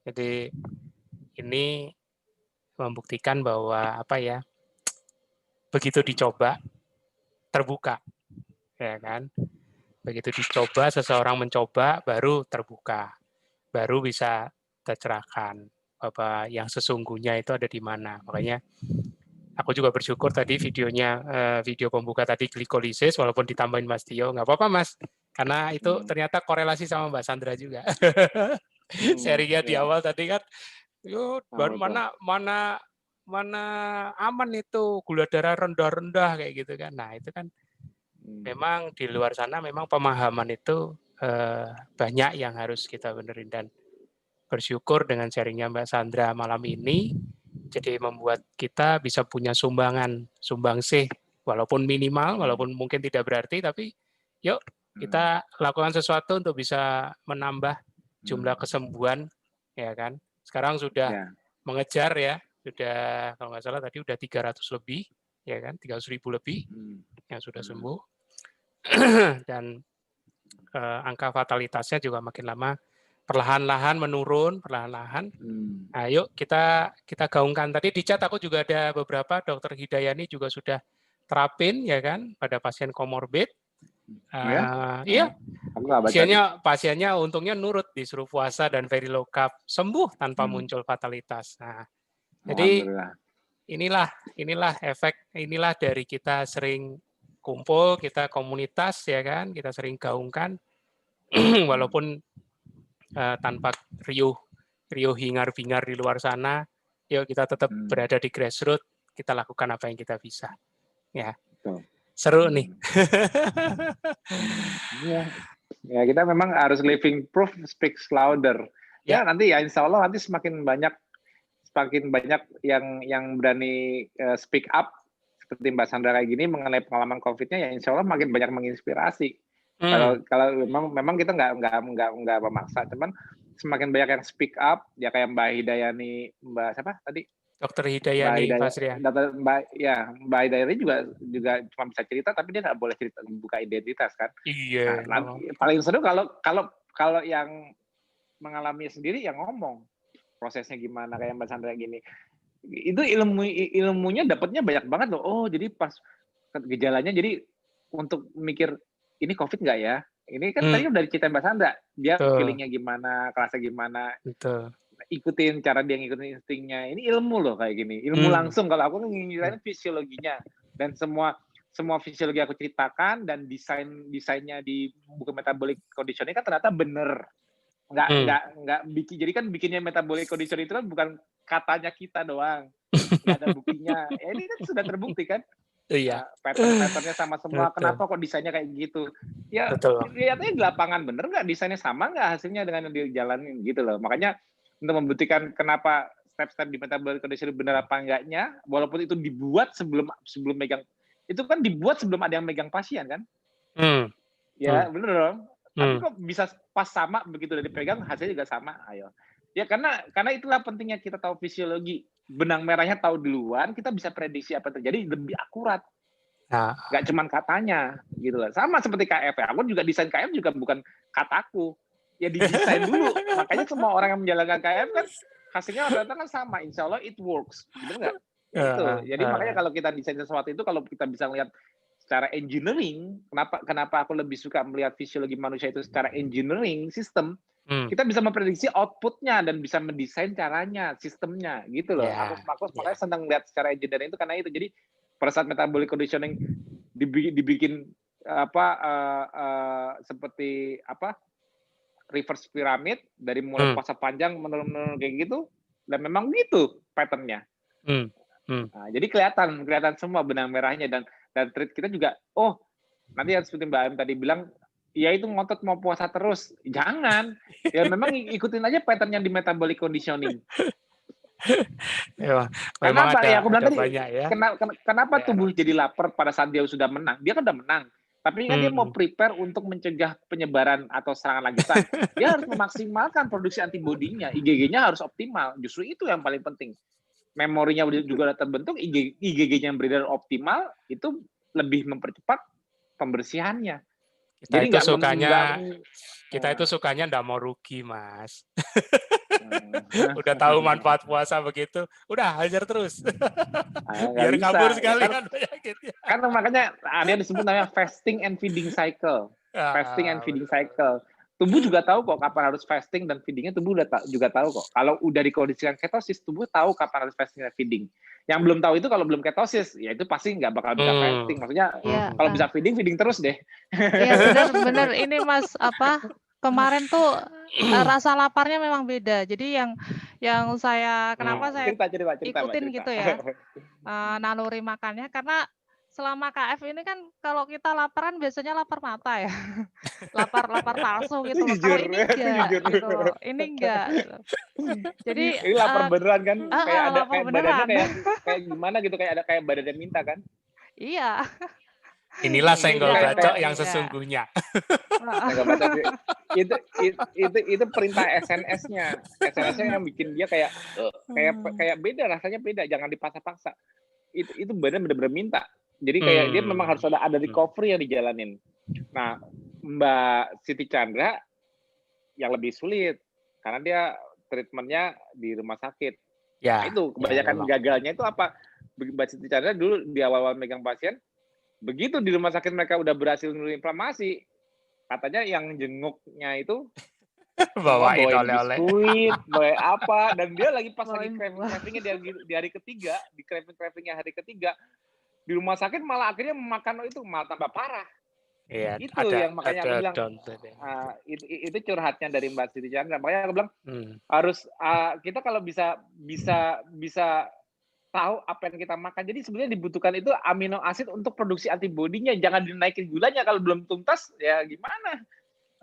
Jadi ini membuktikan bahwa begitu dicoba, terbuka. Ya kan? Begitu dicoba, seseorang mencoba, baru terbuka. Baru bisa tercerahkan bahwa yang sesungguhnya itu ada di mana. Makanya aku juga bersyukur tadi video pembuka tadi glikolisis, walaupun ditambahin Mas Tio, nggak apa-apa Mas, karena itu ternyata korelasi sama Mbak Sandra juga. Sharingnya di awal tadi kan, baru mana aman itu gula darah rendah-rendah kayak gitu kan. Nah itu kan memang di luar sana memang pemahaman itu banyak yang harus kita benerin, dan bersyukur dengan sharingnya Mbak Sandra malam ini, jadi membuat kita bisa punya sumbangsih, walaupun minimal, walaupun mungkin tidak berarti, tapi yuk kita lakukan sesuatu untuk bisa menambah jumlah kesembuhan, ya kan. Sekarang sudah mengejar ya, sudah kalau nggak salah tadi udah 300 lebih ya kan, 300.000 lebih yang sudah sembuh. Dan angka fatalitasnya juga makin lama perlahan-lahan menurun, perlahan-lahan. Nah, yuk kita gaungkan. Tadi di chat aku juga ada beberapa, Dokter Hidayani juga sudah terapin ya kan pada pasien komorbid. Iya, aku nggak baca. pasiennya untungnya nurut, disuruh puasa dan very low carb, sembuh tanpa muncul fatalitas. Nah, jadi inilah efek, inilah dari kita sering kumpul, kita komunitas ya kan, kita sering gaungkan, walaupun tanpa riuh hingar-bingar di luar sana, yuk kita tetap berada di grassroots, kita lakukan apa yang kita bisa. Ya, seru nih. Ya, kita memang harus living proof speaks louder. Ya, nanti ya insya Allah nanti semakin banyak yang berani speak up seperti Mbak Sandra kayak gini mengenai pengalaman COVID-nya, ya insya Allah makin banyak menginspirasi. Kalau memang kita nggak memaksa, cuman semakin banyak yang speak up, ya kayak Mbak Hidayani, Mbak siapa tadi? Dokter Hidayani Fasria. Mbak Hidayani juga cuma bisa cerita, tapi dia nggak boleh cerita buka identitas kan? Iya. Nah, paling seru kalau yang mengalami sendiri yang ngomong prosesnya gimana, kayak Mbak Sandra gini. Itu ilmunya dapatnya banyak banget loh. Oh, jadi pas gejalanya, jadi untuk mikir ini COVID nggak ya? Ini kan tadi udah cerita Mbak Sandra, dia feelingnya gimana, kerasa gimana. Betul. Ikutin cara dia ngikutin instingnya. Ini ilmu loh kayak gini. Ilmu langsung. Kalau aku ngingin fisiologinya, dan semua fisiologi aku ceritakan, dan desainnya di buku metabolic conditioning kan ternyata bener. Nggak bikin. Jadi kan bikinnya metabolic conditioning itu kan bukan katanya kita doang. Nggak ada buktinya. Ya, ini kan sudah terbukti kan. Iya. Pattern-patternnya sama semua. Betul. Kenapa kok desainnya kayak gitu? Ya, lihatnya di lapangan bener nggak desainnya sama nggak hasilnya dengan yang dijalanin gitu loh. Makanya untuk membuktikan kenapa step-step di metabolic conditioning benar apa enggaknya, walaupun itu dibuat sebelum megang, itu kan dibuat sebelum ada yang megang pasien kan? Ya bener dong. Tapi kok bisa pas sama begitu udah dipegang hasilnya juga sama? Ayo. Ya karena itulah pentingnya kita tahu fisiologi. Benang merahnya tahu duluan, kita bisa prediksi apa terjadi lebih akurat. Nggak cuman katanya gitu lah. Sama seperti KF. Aku juga desain KF juga bukan kataku. Ya didesain dulu. Makanya semua orang yang menjalankan KF kan hasilnya rata-rata kan sama. Insya Allah it works. Bener nggak? Itu. Jadi makanya kalau kita desain sesuatu itu, kalau kita bisa lihat secara engineering, kenapa aku lebih suka melihat fisiologi manusia itu secara engineering sistem, kita bisa memprediksi outputnya dan bisa mendesain caranya, sistemnya, gitu loh. Aku makanya senang lihat secara engineering itu karena itu. Jadi pada saat metabolic conditioning dibikin seperti reverse pyramid dari mulai puasa panjang menurun kayak gitu, dan memang gitu patternnya. Nah, jadi kelihatan semua benang merahnya, dan treat kita juga. Oh, nanti seperti Mbak Am tadi bilang, ya itu ngotot mau puasa terus, jangan. Ya memang ikutin aja pattern yang di metabolic conditioning. Kenapa ya aku bilang tadi? Ya. Kenapa tubuh jadi lapar pada saat dia sudah menang? Dia kan udah menang. Tapi kan dia mau prepare untuk mencegah penyebaran atau serangan lanjutan. Dia harus memaksimalkan produksi antibodinya, IgG-nya harus optimal. Justru itu yang paling penting. Memorinya juga udah terbentuk, IgG-nya yang beredar optimal, itu lebih mempercepat pembersihannya. Kita itu sukanya nggak mau rugi, Mas. Udah tahu manfaat puasa begitu, udah hajar terus. Biar kabur sekalian penyakitnya. Karena makanya ada yang disebut namanya fasting and feeding cycle. Fasting and feeding cycle. Tubuh juga tahu kok kapan harus fasting dan feedingnya, tubuh juga tahu kok. Kalau udah dikondisikan ketosis, tubuh tahu kapan harus fasting dan feeding. Yang belum tahu itu kalau belum ketosis, ya itu pasti nggak bakal bisa fasting. Maksudnya kalau bisa feeding terus deh. Iya benar. Ini Mas kemarin tuh rasa laparnya memang beda. Jadi yang saya kenapa saya ikutin cerita. Gitu ya naluri makannya, karena selama KF ini kan kalau kita laparan biasanya lapar mata ya, lapar palsu gitu loh. Kalau ini enggak gitu, ini enggak. Gitu. Jadi ini lapar beneran kan, kayak ada kayak badannya kayak gimana gitu, kayak ada kayak badannya minta kan? Iya. Inilah senggol bacok yang sesungguhnya. Senggol bacok itu perintah SNS-nya. SNS-nya yang bikin dia kayak beda, rasanya beda, jangan dipaksa-paksa. itu benar-benar minta. Jadi kayak dia memang harus ada recovery yang dijalanin. Nah, Mbak Siti Chandra yang lebih sulit karena dia treatmentnya di rumah sakit. Ya, Nah, itu kebanyakan gagalnya itu apa? Mbak Siti Chandra dulu di awal-awal megang pasien, begitu di rumah sakit mereka udah berhasil nurunin inflamasi, katanya yang jenguknya itu bawain bawain oleh-oleh. biskuit, bawain apa, dan dia lagi pas lagi Bawain buah. craving-cravingnya di hari ketiga, di craving-cravingnya hari ketiga, di rumah sakit malah akhirnya makan itu malah tambah parah. Iya, Itu ada yang makanya aku bilang downturn. itu curhatnya dari Mbak Siti Chandra. Makanya aku bilang harus kita kalau bisa tahu apa yang kita makan. Jadi sebenarnya dibutuhkan itu amino asid untuk produksi antibodinya. Jangan dinaikin gulanya kalau belum tuntas ya gimana?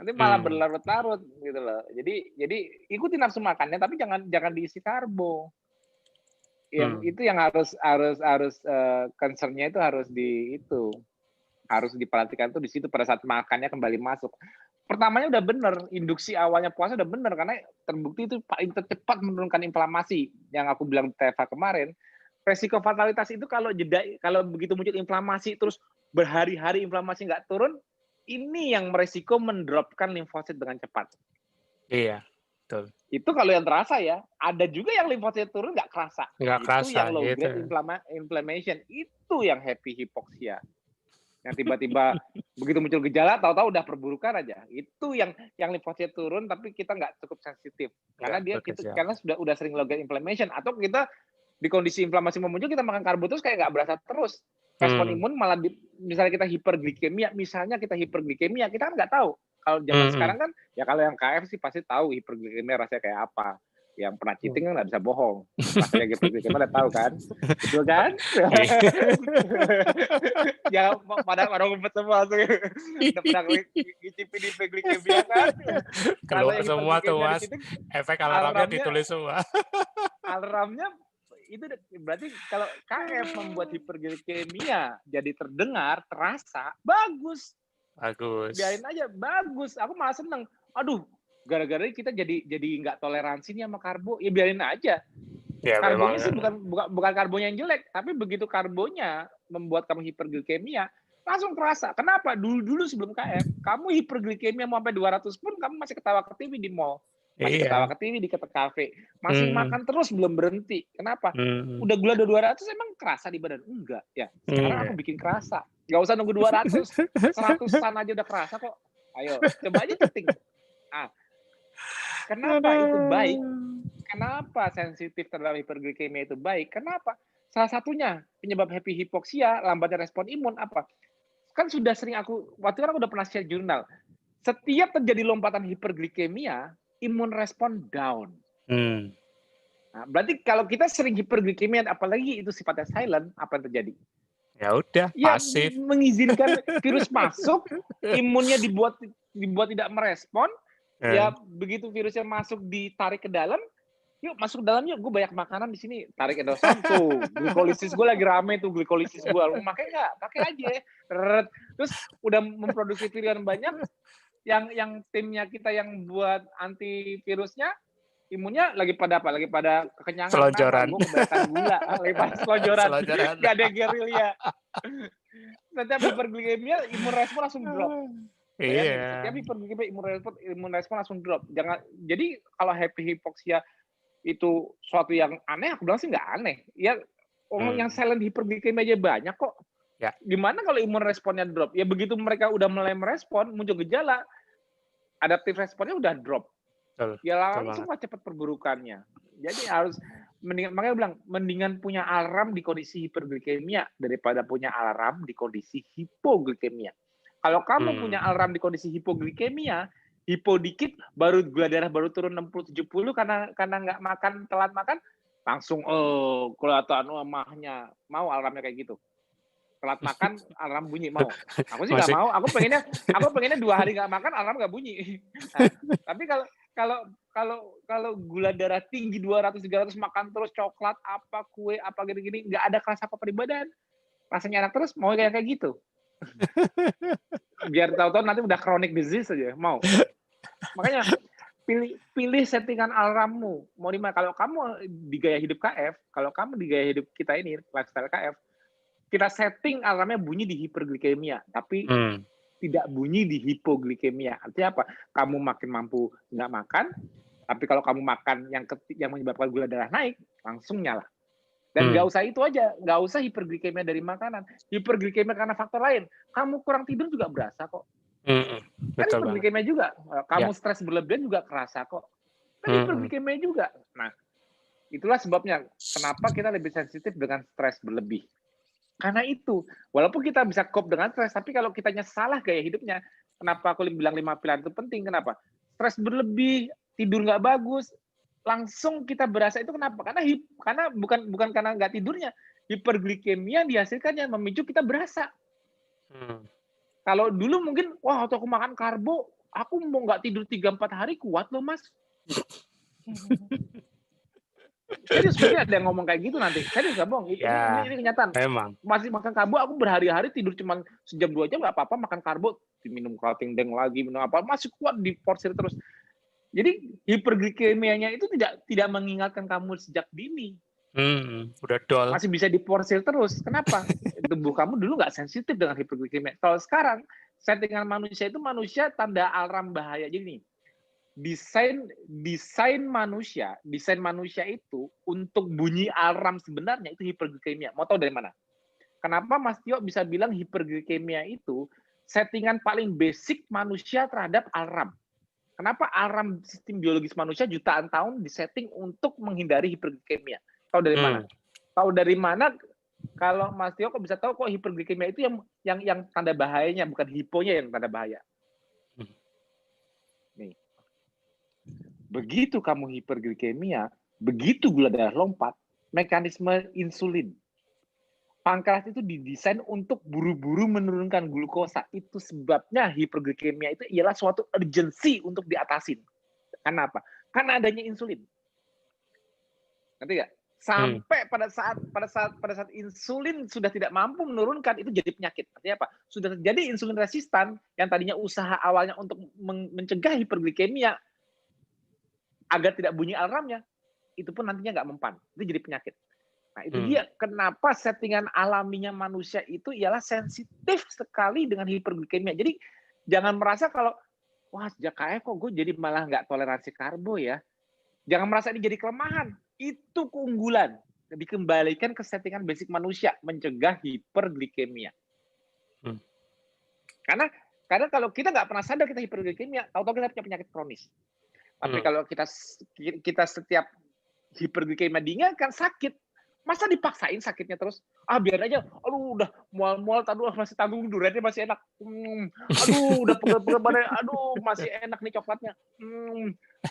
Nanti malah berlarut-larut gitu loh. Jadi ikuti nafsu makannya tapi jangan diisi karbo. Yang itu yang harus concern-nya itu harus diperhatikan tuh di situ pada saat makannya kembali masuk. Pertamanya udah bener, induksi awalnya puasa udah bener karena terbukti itu paling tercepat menurunkan inflamasi. Yang aku bilang TFA kemarin, resiko fatalitas itu kalau begitu muncul inflamasi terus berhari-hari inflamasi nggak turun, ini yang meresiko mendropkan limfosit dengan cepat. Iya, betul. Itu kalau yang terasa ya. Ada juga yang limfosit turun nggak kerasa. Itu yang low grade inflammation. Itu yang happy hypoxia. Yang tiba-tiba begitu muncul gejala, tahu-tahu udah perburukan aja. Itu yang limfosit turun, tapi kita nggak cukup sensitif. Karena karena sudah sering low grade inflammation. Atau kita di kondisi inflamasi muncul, kita makan karbo terus kayak nggak berasa terus. Respon imun malah misalnya kita hiperglikemia, kita kan nggak tahu. Kalau zaman sekarang kan, ya kalau yang KF sih pasti tahu hiperglikemia rasanya kayak apa. Yang pernah cheating kan nggak bisa bohong. Rasanya hiperglikemia udah tahu kan? Betul kan? Ya pada orang ngumpet semua tuh. Udah pernah ngicipin hiperglikemia kan? Keluar semua tuh, Mas. Efek alarmnya ditulis semua. Alarmnya itu berarti kalau KF membuat hiperglikemia jadi terdengar, terasa, bagus. Biarin aja, bagus. Aku malah seneng. Aduh, gara-gara kita jadi nggak toleransi nih sama karbo, ya biarin aja. Ya, karbonya sih bukan karbonya yang jelek, tapi begitu karbonya membuat kamu hiperglikemia, langsung kerasa. Kenapa? Dulu sebelum KF, kamu hiperglikemia mau sampai 200 pun kamu masih ketawa ke TV di mall. Masih ketawa ke TV di kafe. Masih makan terus belum berhenti. Kenapa? Udah gula 200 emang kerasa di badan? Enggak. Ya, sekarang aku bikin kerasa. Nggak usah nunggu 200. 100-an aja udah kerasa kok. Ayo, coba aja chatting. Kenapa itu baik? Kenapa sensitif terhadap hiperglikemia itu baik? Kenapa? Salah satunya penyebab happy hypoxia, lambatnya respon imun apa? Kan sudah sering waktu itu aku udah pernah share jurnal. Setiap terjadi lompatan hiperglikemia, imun respon down. Nah, berarti kalau kita sering hiperglikemia, apalagi itu sifatnya silent, apa yang terjadi? Ya udah, pasif. Mengizinkan virus masuk, imunnya dibuat tidak merespon. Ya begitu virusnya masuk ditarik ke dalam, yuk masuk ke dalam yuk, gue banyak makanan di sini, tarik endosom tuh, glikolisis gue lagi rame tuh, glikolisis gue, pakai nggak? Pakai aja. Terus udah memproduksi virion banyak, yang timnya kita yang buat antivirusnya, imunnya lagi pada apa? Lagi pada kekenyangan. Selonjoran. Gue kebanyakan gula, lagi pada selonjoran. Gak ada gerilya. Setiap hiperglikemia, imun respon langsung drop. Iya. Setiap hiperglikemia, imun respon langsung drop. Jadi kalau happy hypoxia itu suatu yang aneh, aku bilang sih nggak aneh. Ya, yang silent hiperglikemia aja banyak kok. Ya. Gimana kalau imun responnya drop? Ya begitu mereka udah mulai merespon, muncul gejala, adaptif responnya udah drop. Ya langsung cepat perburukannya. Jadi harus makanya bilang mendingan punya alarm di kondisi hiperglikemia daripada punya alarm di kondisi hipoglikemia. Kalau kamu punya alarm di kondisi hipoglikemia, hipo dikit baru gula darah baru turun 60-70 karena nggak makan, telat makan, langsung kelihatan mahnya. Mau alarmnya kayak gitu. Telat makan alarm bunyi, mau. Aku sih nggak mau. Aku pengennya 2 hari nggak makan alarm nggak bunyi. Nah, tapi kalau gula darah tinggi 200-300 makan terus coklat apa kue apa gini-gini nggak ada kerasa apa di badan, rasanya enak terus, mau kayak gitu. Biar tahu-tahu nanti udah chronic disease aja, mau. Makanya pilih settingan alarmmu. Mau dimana? Kalau kamu di gaya hidup KF, kalau kamu di gaya hidup kita ini, lifestyle KF, kita setting alarmnya bunyi di hiperglikemia, tapi tidak bunyi di hipoglikemia. Artinya apa? Kamu makin mampu nggak makan, tapi kalau kamu makan yang menyebabkan gula darah naik, langsung nyala. Dan nggak usah itu aja, nggak usah hiperglikemia dari makanan. Hiperglikemia karena faktor lain. Kamu kurang tidur juga berasa kok. Kan hiperglikemia juga. Kamu stres berlebihan juga kerasa kok. Kan hiperglikemia juga. Nah, itulah sebabnya kenapa kita lebih sensitif dengan stres berlebih. Karena itu, walaupun kita bisa cope dengan stres, tapi kalau kitanya salah gaya hidupnya, kenapa aku bilang 5 pilar itu penting? Kenapa? Stres berlebih, tidur nggak bagus, langsung kita berasa itu kenapa? Karena bukan karena nggak tidurnya, hiperglikemia dihasilkannya memicu kita berasa. Kalau dulu mungkin, wah waktu aku makan karbo, aku mau nggak tidur 3-4 hari kuat loh mas. Serius, sebenarnya ada yang ngomong kayak gitu nanti. Serius nggak bohong? Ini kenyataan. Memang. Masih makan karbo, aku berhari-hari tidur cuma sejam 2 jam nggak apa-apa, makan karbo, minum clothing deng lagi, minum apa, masih kuat diporsir terus. Jadi hiperglikemianya itu tidak mengingatkan kamu sejak dini. Udah dol. Masih bisa diporsir terus. Kenapa? Tubuh kamu dulu nggak sensitif dengan hiperglikemia. Kalau sekarang settingan manusia itu manusia tanda alarm bahaya. Jadi nih, desain manusia itu untuk bunyi alarm sebenarnya itu hiperglikemia. Mau tahu dari mana? Kenapa Mas Tio bisa bilang hiperglikemia itu settingan paling basic manusia terhadap alarm? Kenapa alarm sistem biologis manusia jutaan tahun disetting untuk menghindari hiperglikemia? Tahu dari mana? Tahu dari mana? Kalau Mas Tio kok bisa tahu kok hiperglikemia itu yang tanda bahayanya, bukan hiponya yang tanda bahaya. Nih. Begitu kamu hiperglikemia, begitu gula darah lompat, mekanisme insulin. Pankreas itu didesain untuk buru-buru menurunkan glukosa. Itu sebabnya hiperglikemia itu ialah suatu urgensi untuk diatasin. Kenapa? Karena adanya insulin. Ngerti nggak? Sampai pada saat insulin sudah tidak mampu menurunkan, itu jadi penyakit. Artinya apa? Sudah terjadi insulin resistan yang tadinya usaha awalnya untuk mencegah hiperglikemia agar tidak bunyi alarmnya, itu pun nantinya nggak mempan. Itu jadi penyakit. Nah, itu dia kenapa settingan alaminya manusia itu ialah sensitif sekali dengan hiperglikemia. Jadi jangan merasa kalau, wah sejak KF kok gue jadi malah nggak toleransi karbo ya. Jangan merasa ini jadi kelemahan. Itu keunggulan. Dikembalikan ke settingan basic manusia, mencegah hiperglikemia. Karena kalau kita nggak pernah sadar kita hiperglikemia, tahu-tahu kita punya penyakit kronis. Tapi kalau kita setiap hiperglikemia diingatkan sakit, masa dipaksain sakitnya terus? Biar aja, aduh udah mual-mual, aduh masih tanggung durennya masih enak. Aduh udah pegel-pegel badan, aduh masih enak nih coklatnya.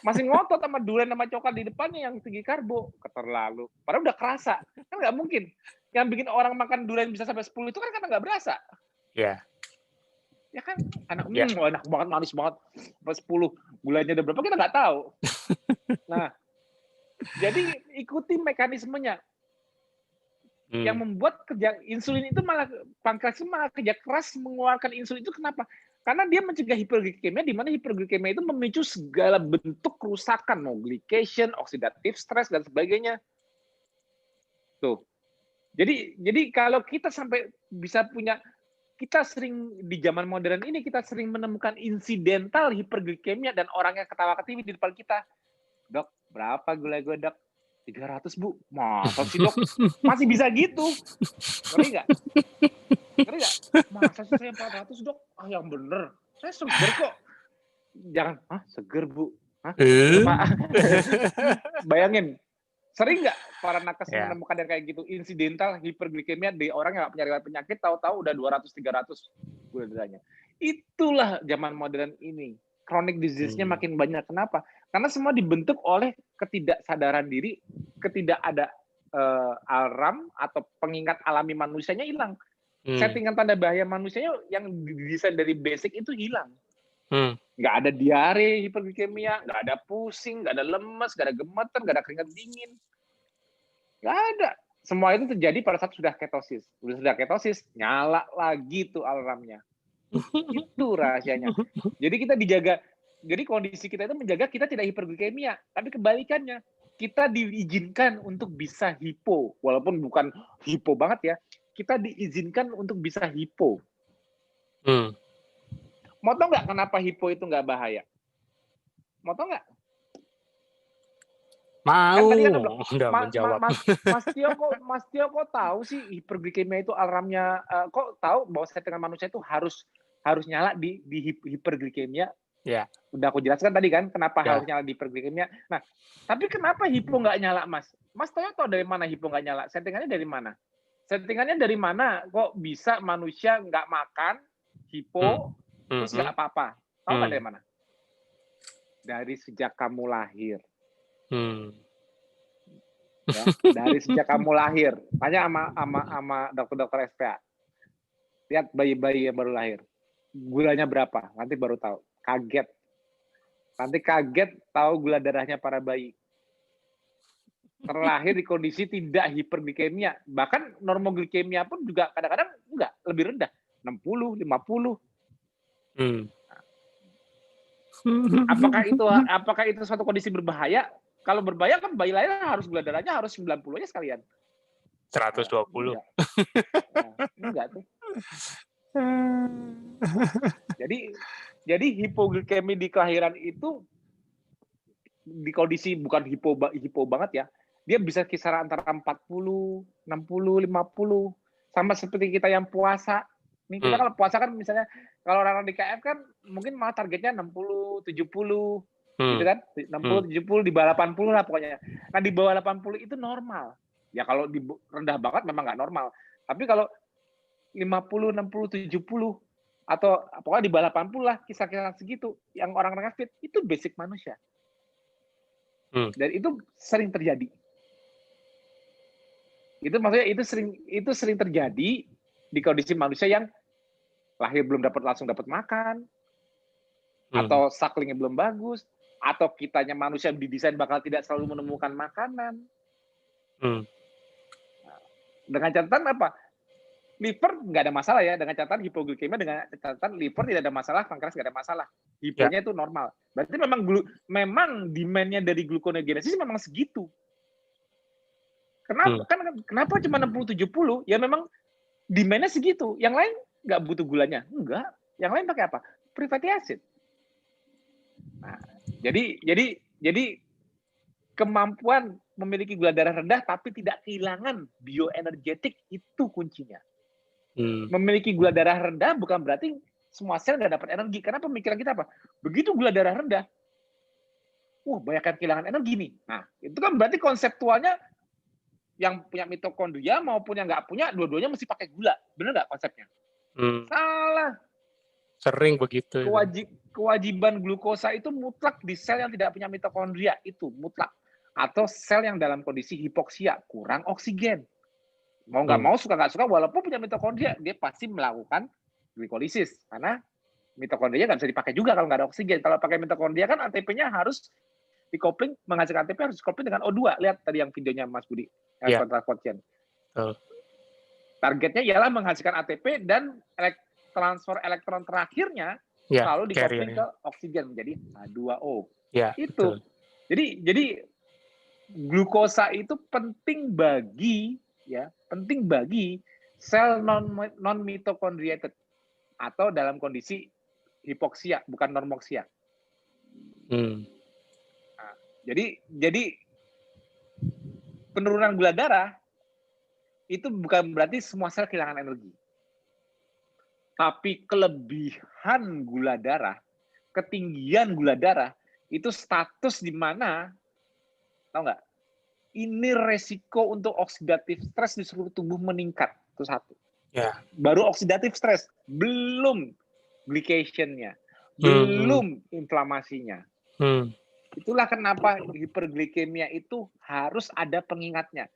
Masih ngotot sama duren sama coklat di depannya yang tinggi karbo. Keterlalu. Padahal udah kerasa. Kan nggak mungkin. Yang bikin orang makan duren bisa sampai 10 itu kan karena nggak berasa. Iya. Ya kan, enak banget, manis banget. Sampai 10, gulanya udah berapa kita nggak tahu. Nah, jadi ikuti mekanismenya. Yang membuat kerja insulin itu malah pankreas itu malah kerja keras mengeluarkan insulin itu kenapa? Karena dia mencegah hiperglikemia, di mana hiperglikemia itu memicu segala bentuk kerusakan, mau glycation, oxidative stress dan sebagainya. Tuh. Jadi kalau kita sampai bisa punya, kita sering di zaman modern ini kita sering menemukan insidental hiperglikemia dan orang yang ketawa ketiwi di depan kita. Dok, berapa gula gue dok? 300 Bu. Masa sih dok? Masih bisa gitu. Ngeri nggak? Masa sih saya 400 dok? Yang bener. Saya seger kok. Jangan, seger Bu. Bayangin. Sering nggak para nakes menemukan yang kayak gitu? Insidental hiperglikemia di orang yang nggak punya riwayat penyakit, tahu-tahu udah 200-300 gula darahnya. Itulah zaman modern ini. Chronic disease-nya makin banyak. Kenapa? Karena semua dibentuk oleh ketidaksadaran diri, ketidak ada alarm atau pengingat alami manusianya hilang. Settingan tanda bahaya manusianya yang didesain dari basic itu hilang. Nggak ada diare, hiperglikemia, nggak ada pusing, nggak ada lemes, nggak ada gemeter, nggak ada keringat dingin. Nggak ada. Semua itu terjadi pada saat sudah ketosis. Sudah ketosis, nyala lagi tuh alarmnya. Itu rahasianya. Jadi kita dijaga Jadi kondisi kita itu menjaga kita tidak hiperglikemia, tapi kebalikannya. Kita diizinkan untuk bisa hipo, walaupun bukan hipo banget ya. Kita diizinkan untuk bisa hipo. Mau tau nggak kenapa hipo itu nggak bahaya? Mau tau nggak? Mau, Kan tadi kan udah menjawab. Mas Tio kok tahu sih hiperglikemia itu alarmnya? Kok tahu bahwa settingan manusia itu harus nyala di hiperglikemia? Ya. Udah aku jelaskan tadi kan kenapa Ya. harus nyala di hiperglikemia. Nah, tapi kenapa hipo nggak nyala, Mas? Mas tahu dari mana hipo nggak nyala? Settingannya dari mana? Settingannya dari mana? Kok bisa manusia nggak makan, hipo, terus nggak apa-apa? Tahu nggak dari mana? Dari sejak kamu lahir. Ya, dari sejak kamu lahir. Tanya sama dokter-dokter SPA. Lihat bayi-bayi yang baru lahir. Gulanya berapa? Nanti baru tahu. Kaget. Nanti kaget tahu gula darahnya para bayi. Terlahir di kondisi tidak hiperglikemia. Bahkan normoglikemia pun juga kadang-kadang enggak, lebih rendah. 60, 50. Apakah itu suatu kondisi berbahaya? Kalau berbahaya kan bayi lahir harus gula darahnya harus 90-nya sekalian. 120. Enggak tuh. Jadi hipoglikemi di kelahiran itu di kondisi bukan hipo banget ya. Dia bisa kisaran antara 40, 60, 50. Sama seperti kita yang puasa. Nih kita kalau puasa kan misalnya kalau orang-orang di KF kan mungkin malah targetnya 60, 70 gitu kan. 60, 70 di bawah 80 lah pokoknya. Nah, di bawah 80 itu normal. Ya kalau di rendah banget memang nggak normal. Tapi kalau 50, 60, 70 atau pokoknya di bawah 80 lah kisah-kisah segitu yang orang-orang fit itu basic manusia. Dan itu sering terjadi. Itu maksudnya itu sering terjadi di kondisi manusia yang lahir belum langsung dapat makan, atau sucklingnya belum bagus, atau kitanya manusia didesain bakal tidak selalu menemukan makanan. Dengan catatan apa? Liver nggak ada masalah ya, dengan catatan hipoglikemia, dengan catatan liver tidak ada masalah, pankreas nggak ada masalah. Hiponya itu normal. Berarti memang demand-nya dari gluconeogenesis memang segitu. Kenapa cuma 60-70? Ya memang demand-nya segitu. Yang lain nggak butuh gulanya. Enggak. Yang lain pakai apa? Fatty acid. Nah, jadi kemampuan memiliki gula darah rendah tapi tidak kehilangan bioenergetik itu kuncinya. Memiliki gula darah rendah bukan berarti semua sel nggak dapat energi. Karena pemikiran kita apa? Begitu gula darah rendah, banyak kehilangan energi nih. Nah, itu kan berarti konseptualnya yang punya mitokondria maupun yang nggak punya, dua-duanya mesti pakai gula. Benar nggak konsepnya? Salah. Sering begitu. Kewajiban glukosa itu mutlak di sel yang tidak punya mitokondria. Itu mutlak. Atau sel yang dalam kondisi hipoksia, kurang oksigen. Mau nggak mau, suka nggak suka, walaupun punya mitokondria, dia pasti melakukan glikolisis. Karena mitokondria nggak bisa dipakai juga kalau nggak ada oksigen. Kalau pakai mitokondria kan ATP-nya harus dikopling, menghasilkan ATP harus dikopling dengan O2. Lihat tadi yang videonya Mas Budi. Targetnya ialah menghasilkan ATP dan transfer elektron terakhirnya selalu dikopling ke oksigen menjadi H2O. Itu. Jadi glukosa itu penting bagi sel non mitokondriated atau dalam kondisi hipoksia, bukan normoksia. Nah, jadi penurunan gula darah itu bukan berarti semua sel kehilangan energi. Tapi kelebihan gula darah, ketinggian gula darah, itu status di mana, tahu nggak? Ini resiko untuk oksidatif stres di seluruh tubuh meningkat. Itu satu. Baru oksidatif stres, belum glycation-nya, belum inflamasinya. Itulah kenapa hiperglikemia itu harus ada pengingatnya.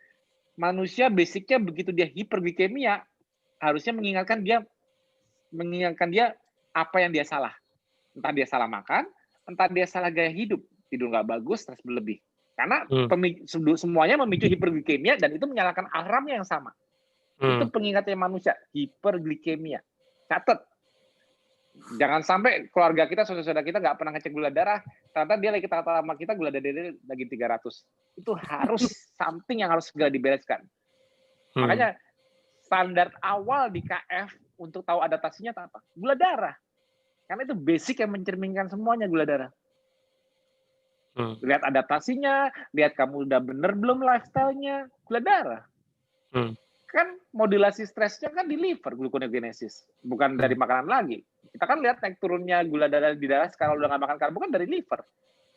Manusia basicnya begitu dia hiperglikemia, harusnya mengingatkan dia apa yang dia salah. Entah dia salah makan, entah dia salah gaya hidup, tidur nggak bagus, stres berlebih. Karena semuanya memicu hiperglikemia dan itu menyalakan alarmnya yang sama. Itu pengingatnya manusia, hiperglikemia. Catat. Jangan sampai keluarga kita, saudara-saudara kita nggak pernah ngecek gula darah, ternyata dia lagi kata sama kita gula darah dia lagi 300. Itu harus something yang harus segera dibereskan. Makanya standar awal di KF untuk tahu adaptasinya apa? Gula darah. Karena itu basic yang mencerminkan semuanya gula darah. Lihat adaptasinya, lihat kamu udah bener belum lifestyle-nya, gula darah. Kan modulasi stresnya kan di liver, gluconeogenesis, bukan dari makanan lagi. Kita kan lihat naik turunnya gula darah di darah kalau udah nggak makan karbo kan dari liver.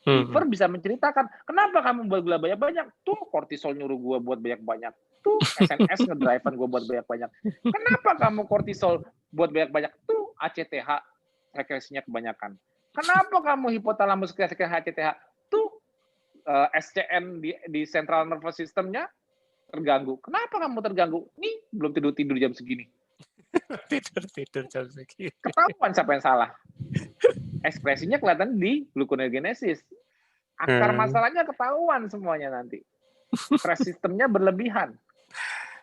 Liver bisa menceritakan, kenapa kamu buat gula banyak-banyak? Tuh kortisol nyuruh gue buat banyak-banyak. Tuh SNS ngedrive-an gue buat banyak-banyak. Kenapa kamu kortisol buat banyak-banyak? Tuh ACTH sekresinya kebanyakan. Kenapa kamu hipotalamus sekresi ACTH? Tuh SCN di central nervous system-nya terganggu. Kenapa kamu terganggu? Nih belum tidur jam segini. tidur jam segini. Ketahuan siapa yang salah. Ekspresinya kelihatan di gluconeogenesis. Akar masalahnya ketahuan semuanya nanti. Stress sistemnya berlebihan.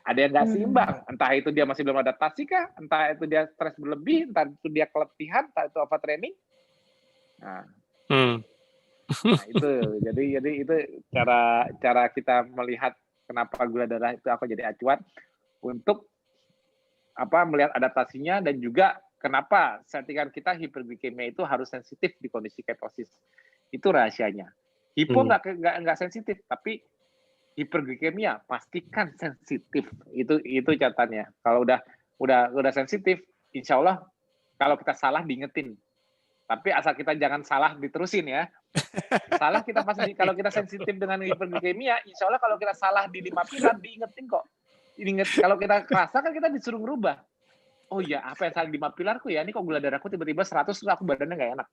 Ada yang nggak seimbang. Entah itu dia masih belum adaptasi kah? Entah itu dia stres berlebih, entah itu dia keletihan, entah itu overtraining. Nah itu. Jadi itu cara kita melihat kenapa gula darah itu aku jadi acuan untuk melihat adaptasinya dan juga kenapa settingan kita hiperglikemia itu harus sensitif di kondisi ketosis. Itu rahasianya. Hipo nggak sensitif, tapi hiperglikemia pastikan sensitif. Itu catatannya. Kalau udah sensitif, insya Allah kalau kita salah diingetin. Tapi asal kita jangan salah diterusin ya. Salah kita pasti kalau kita sensitif dengan hiperglikemia, insya Allah kalau kita salah di 5 pilar diingetin kok. Kalau kita kerasa kan kita disuruh ngerubah. Oh iya, apa yang salah di 5 pilarku ya? Ini kok gula darahku tiba-tiba 100 terus aku badannya nggak enak.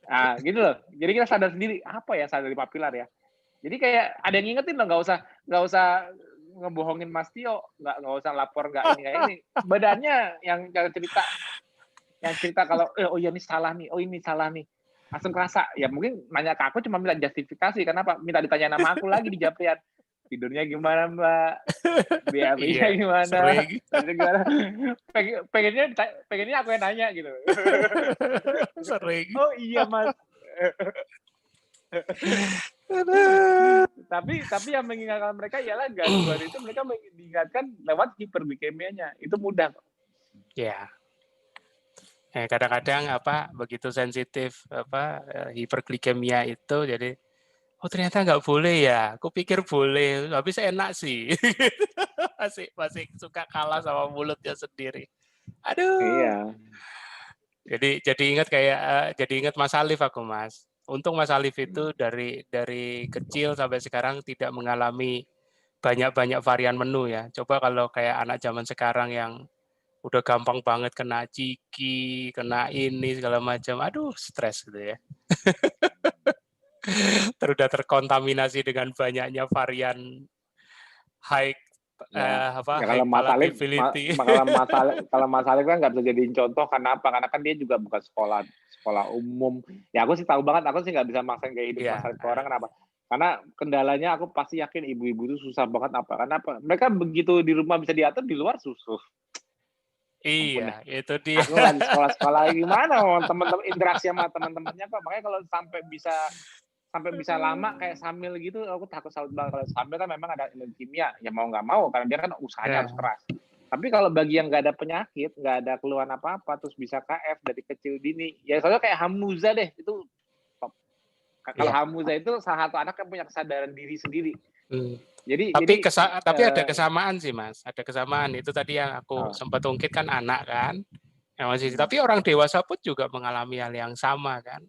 Nah, gitu loh. Jadi kita sadar sendiri apa ya salah di 5 pilar ya. Jadi kayak ada yang ngingetin loh, nggak usah ngebohongin Mas Tio, nggak usah lapor nggak ini. Badannya yang cerita kalau oh iya ini salah nih, oh ini salah nih. Langsung kerasa. Ya mungkin nanya ke aku cuma minta justifikasi. Kenapa? Minta ditanya nama aku lagi di Japrian. Tidurnya gimana Mbak? BAB-nya gimana? Pengennya aku yang nanya gitu. Sering. Oh iya Mas. tapi yang mengingatkan mereka ialah gangguan itu mereka mengingatkan lewat hiperglikemianya. Itu mudah kok. Ya. Kadang-kadang begitu sensitif hiperglikemia itu jadi ternyata nggak boleh ya. Aku pikir boleh, tapi enak sih. masih suka kalah sama mulutnya sendiri. Aduh. Iya. Jadi ingat Mas Alif aku Mas. Untung Mas Alif itu dari kecil sampai sekarang tidak mengalami banyak varian menu ya. Coba kalau kayak anak zaman sekarang yang udah gampang banget kena ciki, kena ini segala macam. Aduh, stres gitu ya. Udah terkontaminasi dengan banyaknya varian high kalau Mas Alif kan nggak bisa jadiin contoh karena kan dia juga bukan sekolah umum. Ya aku sih tahu banget, aku sih nggak bisa maksain kayak hidup Mas Alif ke orang. Kenapa? Karena kendalanya aku pasti yakin ibu-ibu itu susah banget Karena mereka begitu di rumah bisa diatur, di luar susah. Iya, itu dia. Aku lagi sekolah gimana teman-teman interaksi sama teman-temannya kok. Makanya kalau sampai bisa lama kayak Samil gitu, aku takut salut banget. Kalau Samil kan memang ada kimia, ya mau nggak mau karena dia kan usahanya harus keras. Tapi kalau bagi yang nggak ada penyakit, nggak ada keluhan apa-apa, terus bisa KF dari kecil dini, ya soalnya kayak Hamuza deh, itu top. Kalau Hamuza itu salah satu anak yang punya kesadaran diri sendiri. Tapi ada kesamaan sih Mas, ada kesamaan itu tadi yang aku sempat ungkit kan anak kan, tapi orang dewasa pun juga mengalami hal yang sama kan.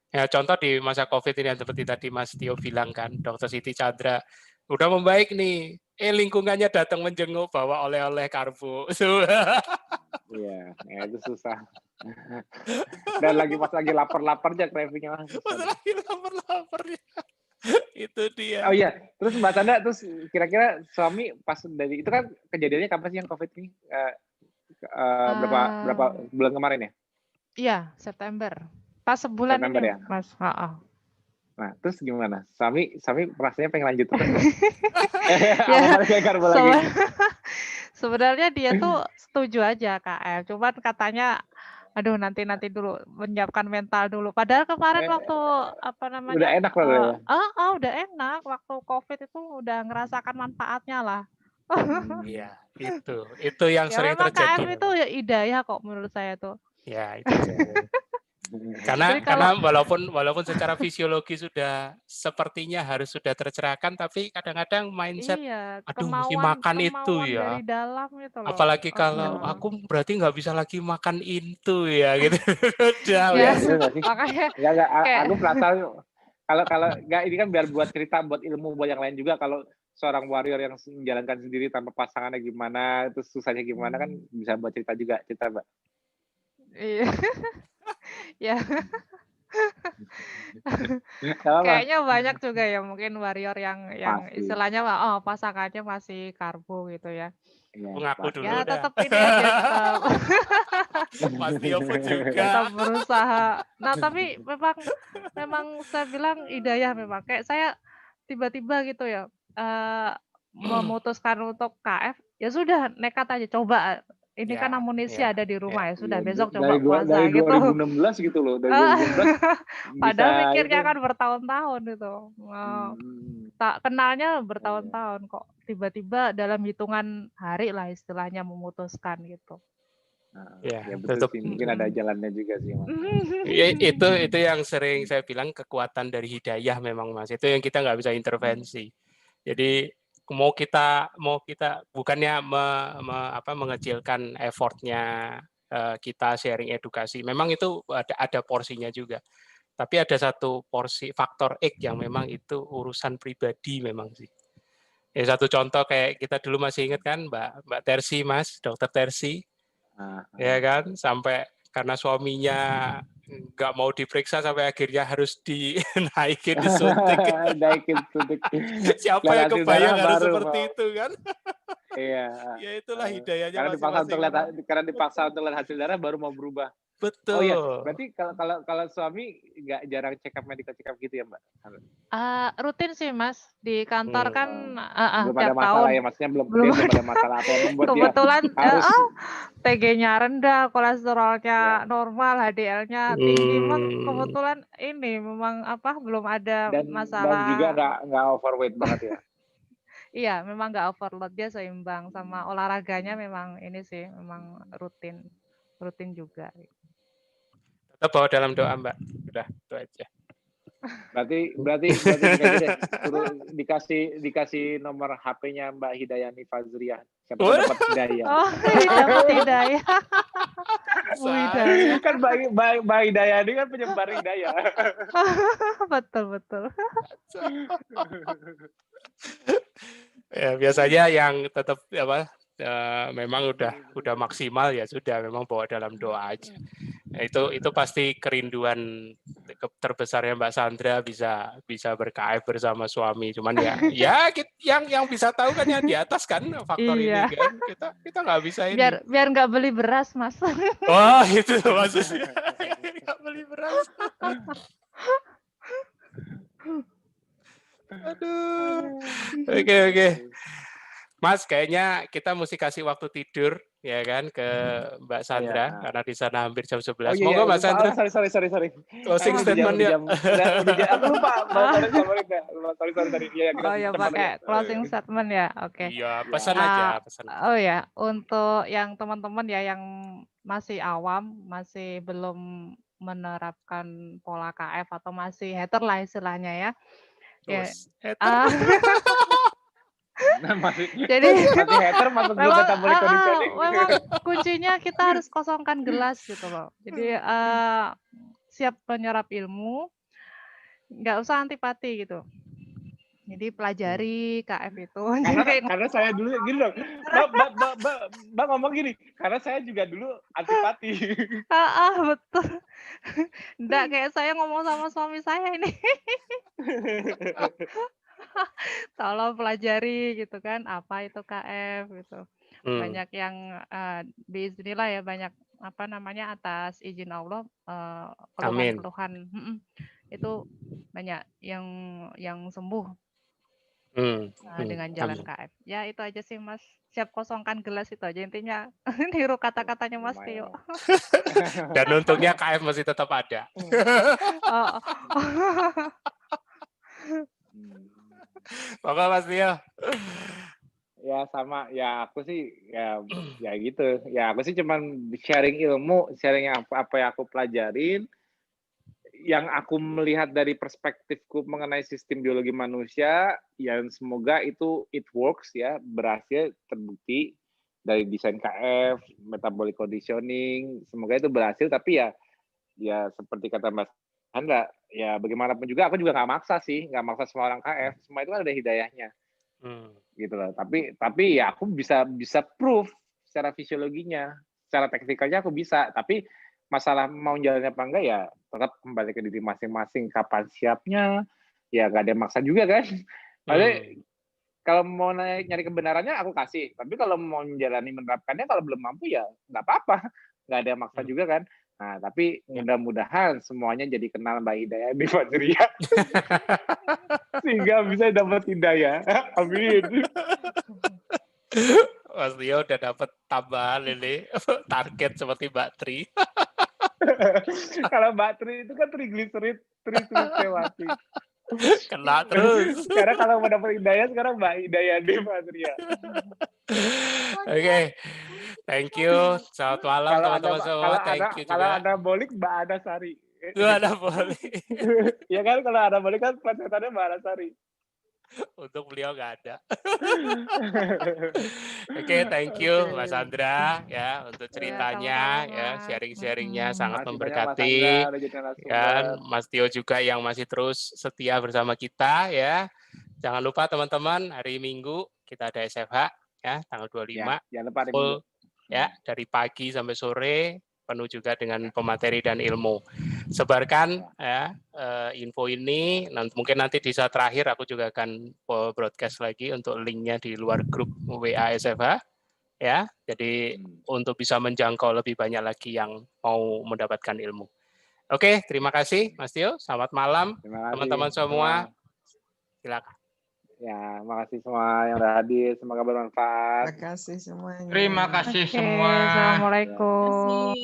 Ya contoh di masa COVID ini seperti tadi Mas Tio bilang kan, Dr. Siti Chandra udah membaik nih, lingkungannya datang menjenguk bawa oleh-oleh karbo. Iya, itu susah. Dan pas lagi lapar-laparnya craving-nya. Pas lagi lapar-laparnya. Itu dia. Oh iya, terus Mbak Sandra, terus kira-kira suami pas dari itu kan kejadiannya kapan sih yang COVID ini? Berapa bulan kemarin ya? Iya, September. Pas sebulan September ini, ya? Mas. Nah, terus gimana? Suami rasanya pengen lanjut terus? Sebenarnya dia tuh setuju aja KF, cuman katanya Aduh, nanti dulu, menyiapkan mental dulu. Padahal kemarin waktu, apa Udah namanya, enak loh ya. udah enak, waktu COVID itu udah ngerasakan manfaatnya lah. Iya, itu yang Ya sering memang terjadi KF itu memang. ya hidayah kok menurut saya tuh. Ya, itu dia. Karena Jadi kalau walaupun secara fisiologi sudah sepertinya harus sudah tercerahkan, tapi kadang-kadang mindset, iya, "Aduh mesti kemauan makan itu kemauan ya." dari dalam itu loh. Apalagi kalau Heeh. aku berarti nggak bisa lagi makan itu ya gitu. Udah Iya, Ya, wes. bener nggak sih? makanya Enggak, kayak aku penasaran kalau kalau enggak ini kan biar buat cerita, buat ilmu buat yang lain juga kalau seorang warrior yang menjalankan sendiri tanpa pasangannya gimana, terus susahnya gimana kan bisa buat cerita juga, cerita, Mbak. iya. Ya, Enggak apa-apa, kayaknya banyak juga ya mungkin warrior yang pasti. istilahnya pasangannya masih karbo gitu ya. Iya, Aku ngaku pasti. dulu Ya dah. tetap ini aja, tetap Mas Tio pun tetap juga. berusaha. Nah, tapi memang saya bilang hidayah memang. Kayak saya tiba-tiba gitu ya, memutuskan untuk KF, ya sudah nekat aja coba. Ini kan Ya, amunisi ya, ada di ya. rumah ya Iya, sudah besok coba dari puasa gitu. 2016 gitu loh, dari Heeh. 2016 bisa Padahal mikirnya itu. kan bertahun-tahun itu. Tak kenalnya Iya. bertahun-tahun kok. Tiba-tiba dalam hitungan hari lah istilahnya memutuskan gitu. Ya, Ya betul tetap. sih, mungkin ada jalannya juga sih, Mas. Itu yang sering saya bilang kekuatan dari hidayah memang Mas. Itu yang kita nggak bisa intervensi. Jadi mau kita bukannya mengecilkan effortnya kita sharing edukasi. Memang itu ada porsinya juga. Tapi ada satu porsi faktor X yang memang itu urusan pribadi memang sih. Ya satu contoh kayak kita dulu masih ingat kan Mbak Tersi Mas, Dokter Tersi, ya kan sampai karena suaminya nggak mau diperiksa sampai akhirnya harus dinaikin disuntik. Naikin suntik. Siapa Lihat yang hasil darah kebayang harus baru seperti mau. itu kan? Iya. Ya itulah hidayahnya Karena dipaksa masing-masing memang. untuk lihat hasil darah baru mau berubah. Oh iya, Betul. berarti kalau suami nggak jarang medical check up gitu ya, Mbak? Rutin sih Mas, di kantor kan Belum ada tiap masalah tahun. ya, maksudnya belum Belum ada masalah apa yang membuat dia kebetulan harus TG-nya rendah, kolesterolnya ya. normal, HDL-nya tinggi. Memang Hmm, kebetulan ini memang belum ada Dan juga masalah. nggak overweight banget ya. Iya, memang nggak overload, dia seimbang sama olahraganya memang ini sih, memang rutin juga. tetap bawa dalam doa Mbak. Udah itu aja. Berarti gini aja deh, suruh dikasih nomor HP-nya Mbak Hidayani Fazriah. Siapa tahu dapat hidayah. Oh, dapat hidayah. Bu hidayah. Kan Mbak Hidayani kan penyebar hidayah. Betul. Ya, biasanya yang tetap memang udah maksimal ya sudah memang bawa dalam doa aja. Nah, itu pasti kerinduan terbesarnya Mbak Sandra bisa berKF bersama suami. Cuman ya yang bisa tahu kan yang di atas kan faktor ini Iya. kan. Kita nggak bisa ini. Biar nggak beli beras, Mas. Oh, itu maksudnya. Nggak beli beras. Aduh. Oke. Mas, kayaknya kita mesti kasih waktu tidur ya kan ke Mbak Sandra karena di sana hampir jam 11. Oh iya, Monggo Mbak lupa. Sandra. Sorry. Closing Udah statement ya. Aku lupa. Sorry. Tadi. Iya, Oh ya, pakai closing statement ya. Oke. Iya, pesan aja. Oh ya, untuk yang teman-teman ya yang masih awam, masih belum menerapkan pola KF atau masih hater lah istilahnya ya. Terus, Jadi masih hater masuk grup metabolic conditioning. memang kuncinya kita harus kosongkan gelas gitu loh. Jadi siap menyerap ilmu, nggak usah antipati gitu. Jadi pelajari KF itu. Karena saya dulu gini dong, Mbak ngomong gini, karena saya juga dulu antipati. Betul. Nggak kayak saya ngomong sama suami saya ini. Tolong pelajari gitu kan, apa itu KF gitu. Banyak yang biiznillah ya, banyak atas izin Allah keluhan-keluhan itu banyak yang sembuh Dengan jalan Amin. KF. Ya itu aja sih Mas. Siap kosongkan gelas itu aja intinya. Niru kata-katanya Mas Tio. Lumayan. Dan untungnya KF masih tetap ada. Oh. Monggo Mas Tio. Ya sama, ya aku sih ya gitu. Ya aku sih cuman sharing ilmu, sharing apa yang aku pelajarin, yang aku melihat dari perspektifku mengenai sistem biologi manusia, yang semoga itu it works ya, berhasil terbukti dari desain KF, metabolic conditioning, semoga itu berhasil. Tapi ya seperti kata Mas Anda, ya bagaimanapun juga aku juga nggak maksa sih, nggak maksa semua orang KF, semua itu kan ada hidayahnya gitu loh. Tapi ya aku bisa proof secara fisiologinya, secara teknikalnya aku bisa. Tapi masalah mau jalannya apa enggak ya tetap kembali ke diri masing-masing. Kapan siapnya? Ya nggak ada yang maksa juga kan. Maksudnya kalau mau nyari kebenarannya aku kasih. Tapi kalau mau menjalani menerapkannya kalau belum mampu ya nggak apa-apa. Nggak ada yang maksa juga kan. Nah, tapi mudah-mudahan semuanya jadi kenal Mbak Hidayah di Fajria. Sehingga bisa dapat hidayah. Amin. Mas Tio udah dapat tambahan ini target seperti Mbak Tri. Kalau Mbak Tri itu kan trigliserid, Trisliwati. Kena terus. Sekarang kalau mau dapat hidayah, sekarang Mbak Hidayah di Fajria. Oke. Thank you. Selamat malam teman-teman semua. Thank you Kalau juga. ada bolik Mbak Anasari. Itu ada boleh. Ya kan kalau ada bolik kan plesetannya Mbak Anasari. Untuk beliau nggak ada. Oke, thank you Mas Andra ya untuk ceritanya ya, sharing-sharingnya sangat memberkati. Dan Mas Tio juga yang masih terus setia bersama kita ya. Jangan lupa teman-teman, hari Minggu kita ada SFH ya, tanggal 25. Ya, jangan lupa hari full Minggu. Ya, dari pagi sampai sore, penuh juga dengan pemateri dan ilmu. Sebarkan ya info ini. Mungkin nanti di saat terakhir aku juga akan broadcast lagi untuk linknya di luar grup WA SFH ya. Jadi untuk bisa menjangkau lebih banyak lagi yang mau mendapatkan ilmu. Oke, terima kasih Mas Tio. Selamat malam teman-teman semua. Silakan. Ya, makasih semua yang udah hadir. Semoga bermanfaat. Terima kasih semuanya. Terima kasih semua. Assalamualaikum.